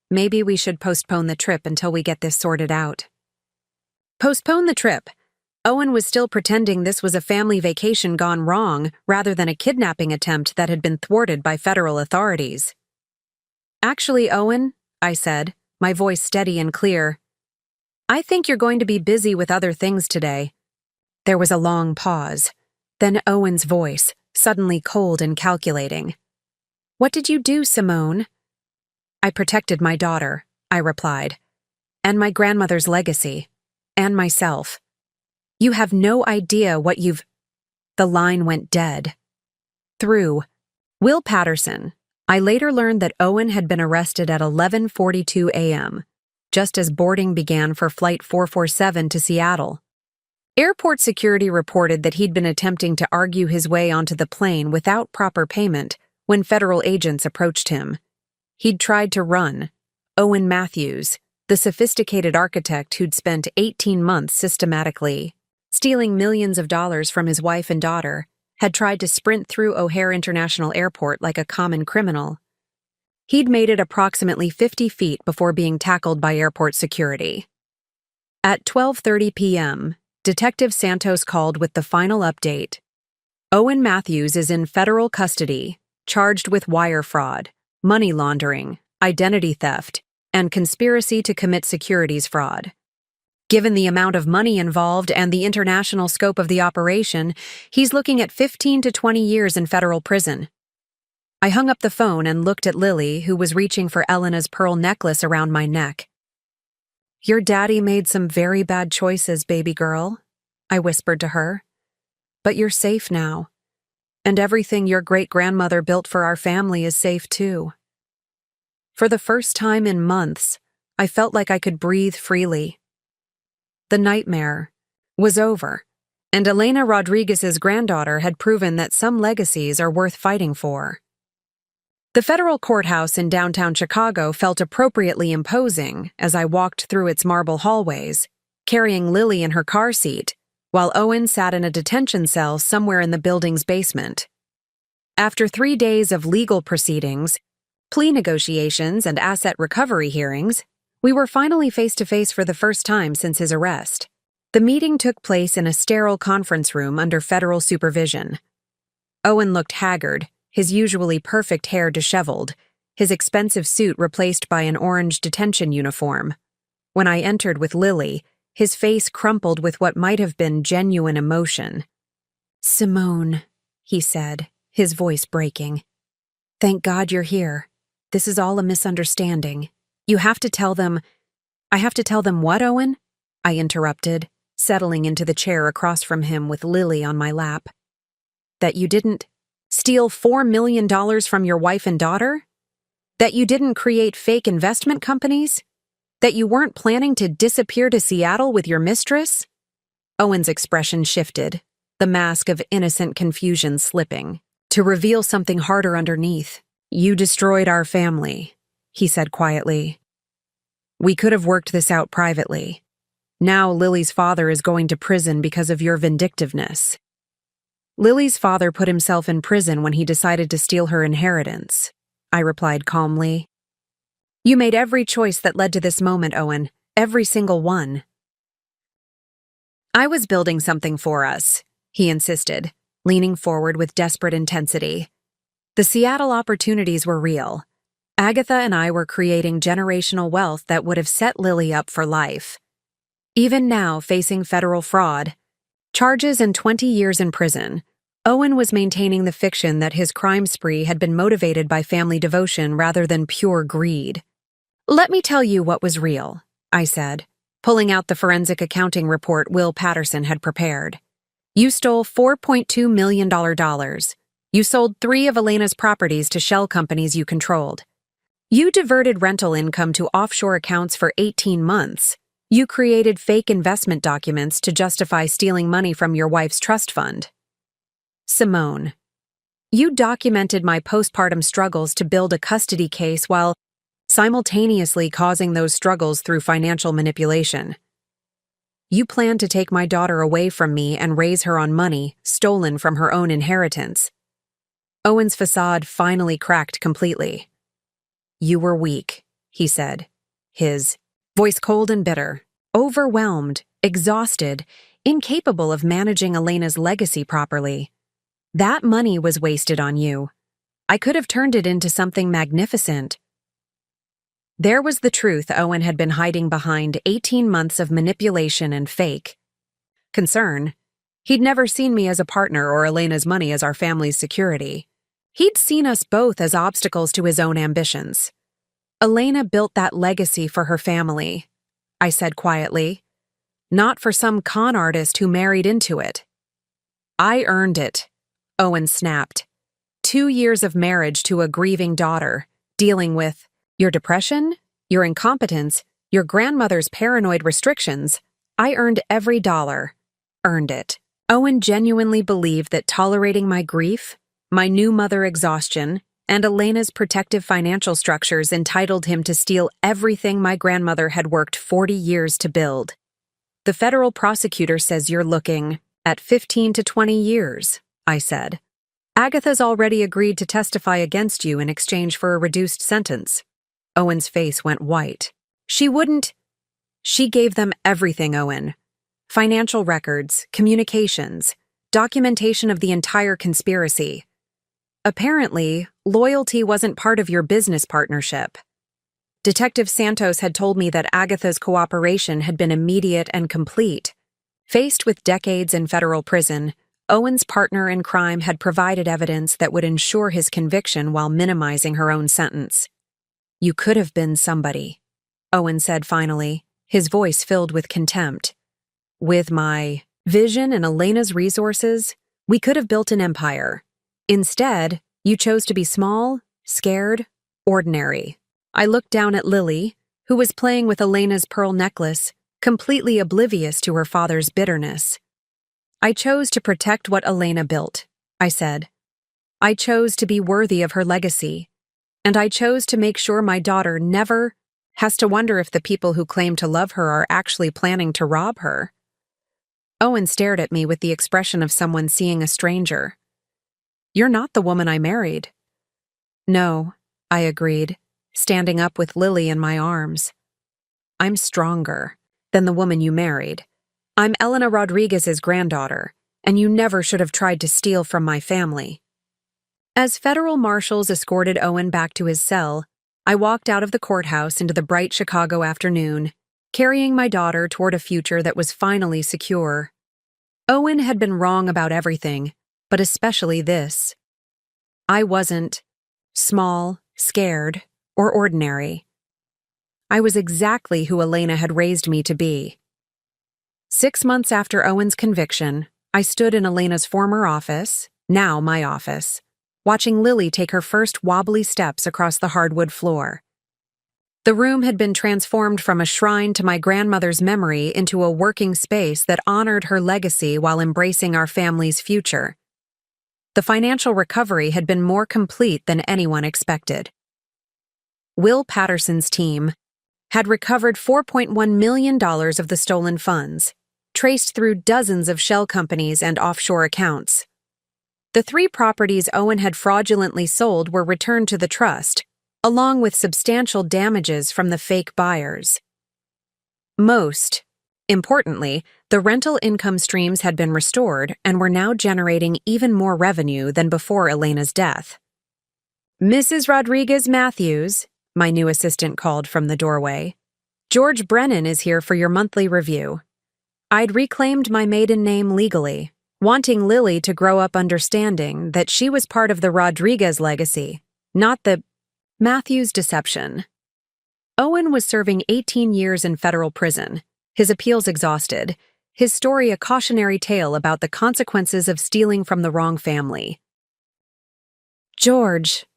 Maybe we should postpone the trip until we get this sorted out. Postpone the trip? Owen was still pretending this was a family vacation gone wrong rather than a kidnapping attempt that had been thwarted by federal authorities. Actually, Owen, I said, my voice steady and clear, I think you're going to be busy with other things today. There was a long pause. Then Owen's voice, suddenly cold and calculating. What did you do, Simone? I protected my daughter, I replied, and my grandmother's legacy, and myself. You have no idea what you've... The line went dead. Through Will Patterson, I later learned that Owen had been arrested at 11:42 a.m., just as boarding began for Flight 447 to Seattle. Airport security reported that he'd been attempting to argue his way onto the plane without proper payment when federal agents approached him. He'd tried to run. Owen Matthews, the sophisticated architect who'd spent 18 months systematically stealing millions of dollars from his wife and daughter, had tried to sprint through O'Hare International Airport like a common criminal. He'd made it approximately 50 feet before being tackled by airport security. At 12:30 p.m., Detective Santos called with the final update. Owen Matthews is in federal custody, charged with wire fraud, money laundering, identity theft, and conspiracy to commit securities fraud. Given the amount of money involved and the international scope of the operation, he's looking at 15 to 20 years in federal prison. I hung up the phone and looked at Lily, who was reaching for Elena's pearl necklace around my neck. Your daddy made some very bad choices, baby girl, I whispered to her. But you're safe now. And everything your great-grandmother built for our family is safe too. For the first time in months, I felt like I could breathe freely. The nightmare was over, and Elena Rodriguez's granddaughter had proven that some legacies are worth fighting for. The federal courthouse in downtown Chicago felt appropriately imposing as I walked through its marble hallways, carrying Lily in her car seat, while Owen sat in a detention cell somewhere in the building's basement. After 3 days of legal proceedings, plea negotiations, and asset recovery hearings, we were finally face-to-face for the first time since his arrest. The meeting took place in a sterile conference room under federal supervision. Owen looked haggard, his usually perfect hair disheveled, his expensive suit replaced by an orange detention uniform. When I entered with Lily, his face crumpled with what might have been genuine emotion. Simone, he said, his voice breaking. Thank God you're here. This is all a misunderstanding. You have to tell them... I have to tell them what, Owen? I interrupted, settling into the chair across from him with Lily on my lap. That you didn't steal $4 million from your wife and daughter? That you didn't create fake investment companies? That you weren't planning to disappear to Seattle with your mistress? Owen's expression shifted, the mask of innocent confusion slipping, to reveal something harder underneath. You destroyed our family, he said quietly. We could have worked this out privately. Now Lily's father is going to prison because of your vindictiveness. Lily's father put himself in prison when he decided to steal her inheritance, I replied calmly. You made every choice that led to this moment, Owen. Every single one. I was building something for us, he insisted, leaning forward with desperate intensity. The Seattle opportunities were real. Agatha and I were creating generational wealth that would have set Lily up for life. Even now, facing federal fraud, charges and 20 years in prison, Owen was maintaining the fiction that his crime spree had been motivated by family devotion rather than pure greed. Let me tell you what was real, I said, pulling out the forensic accounting report Will Patterson had prepared. You stole $4.2 million. You sold 3 of Elena's properties to shell companies you controlled. You diverted rental income to offshore accounts for 18 months. You created fake investment documents to justify stealing money from your wife's trust fund. Simone, you documented my postpartum struggles to build a custody case while simultaneously causing those struggles through financial manipulation. You planned to take my daughter away from me and raise her on money stolen from her own inheritance. Owen's facade finally cracked completely. You were weak, he said, his voice cold and bitter, overwhelmed, exhausted, incapable of managing Elena's legacy properly. That money was wasted on you. I could have turned it into something magnificent. There was the truth Owen had been hiding behind 18 months of manipulation and fake concern. He'd never seen me as a partner or Elena's money as our family's security. He'd seen us both as obstacles to his own ambitions. Elena built that legacy for her family, I said quietly, not for some con artist who married into it. I earned it, Owen snapped. 2 years of marriage to a grieving daughter, dealing with your depression, your incompetence, your grandmother's paranoid restrictions. I earned every dollar. Earned it. Owen genuinely believed that tolerating my grief, my new mother exhaustion, and Elena's protective financial structures entitled him to steal everything my grandmother had worked 40 years to build. The federal prosecutor says you're looking at 15 to 20 years, I said. Agatha's already agreed to testify against you in exchange for a reduced sentence. Owen's face went white. She wouldn't. She gave them everything, Owen. Financial records, communications, documentation of the entire conspiracy. Apparently, loyalty wasn't part of your business partnership. Detective Santos had told me that Agatha's cooperation had been immediate and complete. Faced with decades in federal prison, Owen's partner in crime had provided evidence that would ensure his conviction while minimizing her own sentence. You could have been somebody, Owen said finally, his voice filled with contempt. With my vision and Elena's resources, we could have built an empire. Instead, you chose to be small, scared, ordinary. I looked down at Lily, who was playing with Elena's pearl necklace, completely oblivious to her father's bitterness. I chose to protect what Elena built, I said. I chose to be worthy of her legacy, and I chose to make sure my daughter never has to wonder if the people who claim to love her are actually planning to rob her. Owen stared at me with the expression of someone seeing a stranger. You're not the woman I married. No, I agreed, standing up with Lily in my arms. I'm stronger than the woman you married. I'm Elena Rodriguez's granddaughter, and you never should have tried to steal from my family. As federal marshals escorted Owen back to his cell, I walked out of the courthouse into the bright Chicago afternoon, carrying my daughter toward a future that was finally secure. Owen had been wrong about everything, but especially this. I wasn't small, scared, or ordinary. I was exactly who Elena had raised me to be. 6 months after Owen's conviction, I stood in Elena's former office, now my office, watching Lily take her first wobbly steps across the hardwood floor. The room had been transformed from a shrine to my grandmother's memory into a working space that honored her legacy while embracing our family's future. The financial recovery had been more complete than anyone expected. Will Patterson's team had recovered $4.1 million of the stolen funds, traced through dozens of shell companies and offshore accounts. The 3 properties Owen had fraudulently sold were returned to the trust, along with substantial damages from the fake buyers. Most importantly, the rental income streams had been restored and were now generating even more revenue than before Elena's death. "Mrs. Rodriguez-Matthews," my new assistant called from the doorway, "George Brennan is here for your monthly review." I'd reclaimed my maiden name legally, wanting Lily to grow up understanding that she was part of the Rodriguez legacy, not the Matthews deception. Owen was serving 18 years in federal prison, his appeals exhausted, his story a cautionary tale about the consequences of stealing from the wrong family. "George,"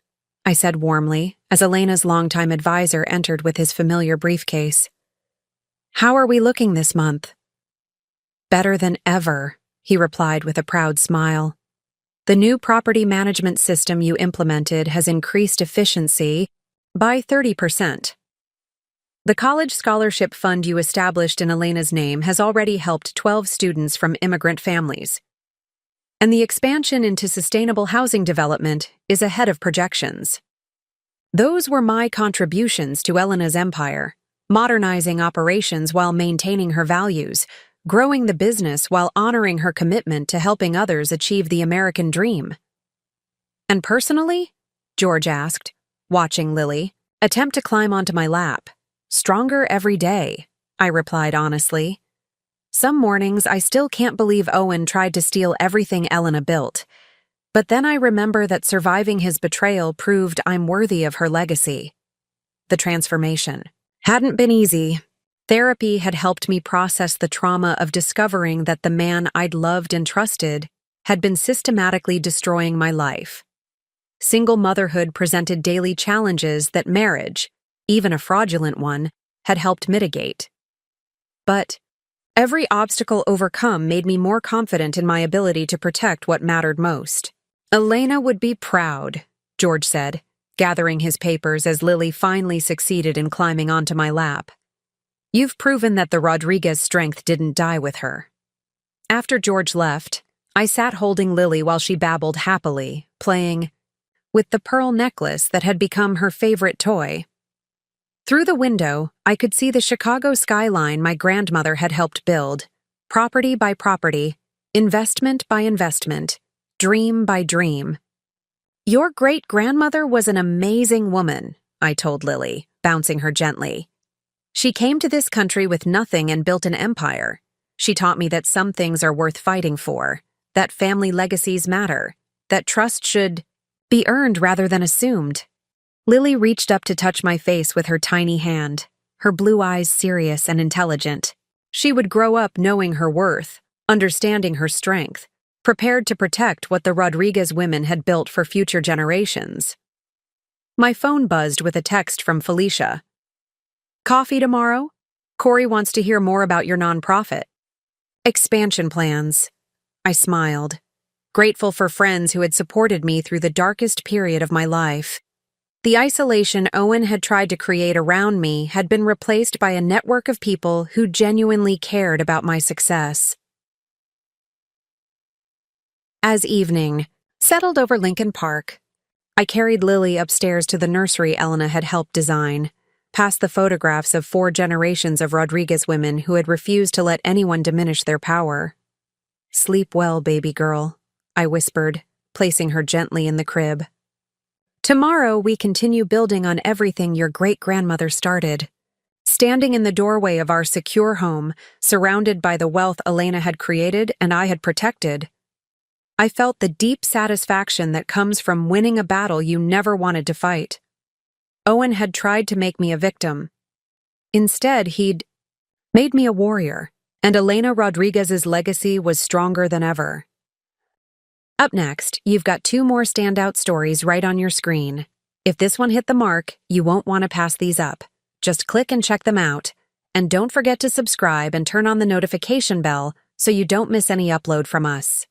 I said warmly, as Elena's longtime advisor entered with his familiar briefcase. "How are we looking this month?" "Better than ever," he replied with a proud smile. "The new property management system you implemented has increased efficiency by 30%. The college scholarship fund you established in Elena's name has already helped 12 students from immigrant families. And the expansion into sustainable housing development is ahead of projections. Those were my contributions to Elena's empire, modernizing operations while maintaining her values, growing the business while honoring her commitment to helping others achieve the American dream." "And personally?" George asked, watching Lily attempt to climb onto my lap. "Stronger every day," I replied honestly. "Some mornings I still can't believe Owen tried to steal everything Elena built. But then I remember that surviving his betrayal proved I'm worthy of her legacy." The transformation hadn't been easy. Therapy had helped me process the trauma of discovering that the man I'd loved and trusted had been systematically destroying my life. Single motherhood presented daily challenges that marriage, even a fraudulent one, had helped mitigate. But every obstacle overcome made me more confident in my ability to protect what mattered most. "Elena would be proud," George said, gathering his papers as Lily finally succeeded in climbing onto my lap. "You've proven that the Rodriguez strength didn't die with her." After George left, I sat holding Lily while she babbled happily, playing with the pearl necklace that had become her favorite toy. Through the window, I could see the Chicago skyline my grandmother had helped build, property by property, investment by investment, dream by dream. "Your great-grandmother was an amazing woman," I told Lily, bouncing her gently. "She came to this country with nothing and built an empire. She taught me that some things are worth fighting for, that family legacies matter, that trust should be earned rather than assumed." Lily reached up to touch my face with her tiny hand, her blue eyes serious and intelligent. She would grow up knowing her worth, understanding her strength, prepared to protect what the Rodriguez women had built for future generations. My phone buzzed with a text from Felicia. "Coffee tomorrow? Corey wants to hear more about your nonprofit." "Expansion plans." I smiled, grateful for friends who had supported me through the darkest period of my life. The isolation Owen had tried to create around me had been replaced by a network of people who genuinely cared about my success. As evening settled over Lincoln Park, I carried Lily upstairs to the nursery Elena had helped design, past the photographs of 4 generations of Rodriguez women who had refused to let anyone diminish their power. "Sleep well, baby girl," I whispered, placing her gently in the crib. "Tomorrow we continue building on everything your great-grandmother started." Standing in the doorway of our secure home, surrounded by the wealth Elena had created and I had protected, I felt the deep satisfaction that comes from winning a battle you never wanted to fight. Owen had tried to make me a victim. Instead, he'd made me a warrior, and Elena Rodriguez's legacy was stronger than ever. Up next, you've got 2 more standout stories right on your screen. If this one hit the mark, you won't want to pass these up. Just click and check them out. And don't forget to subscribe and turn on the notification bell so you don't miss any upload from us.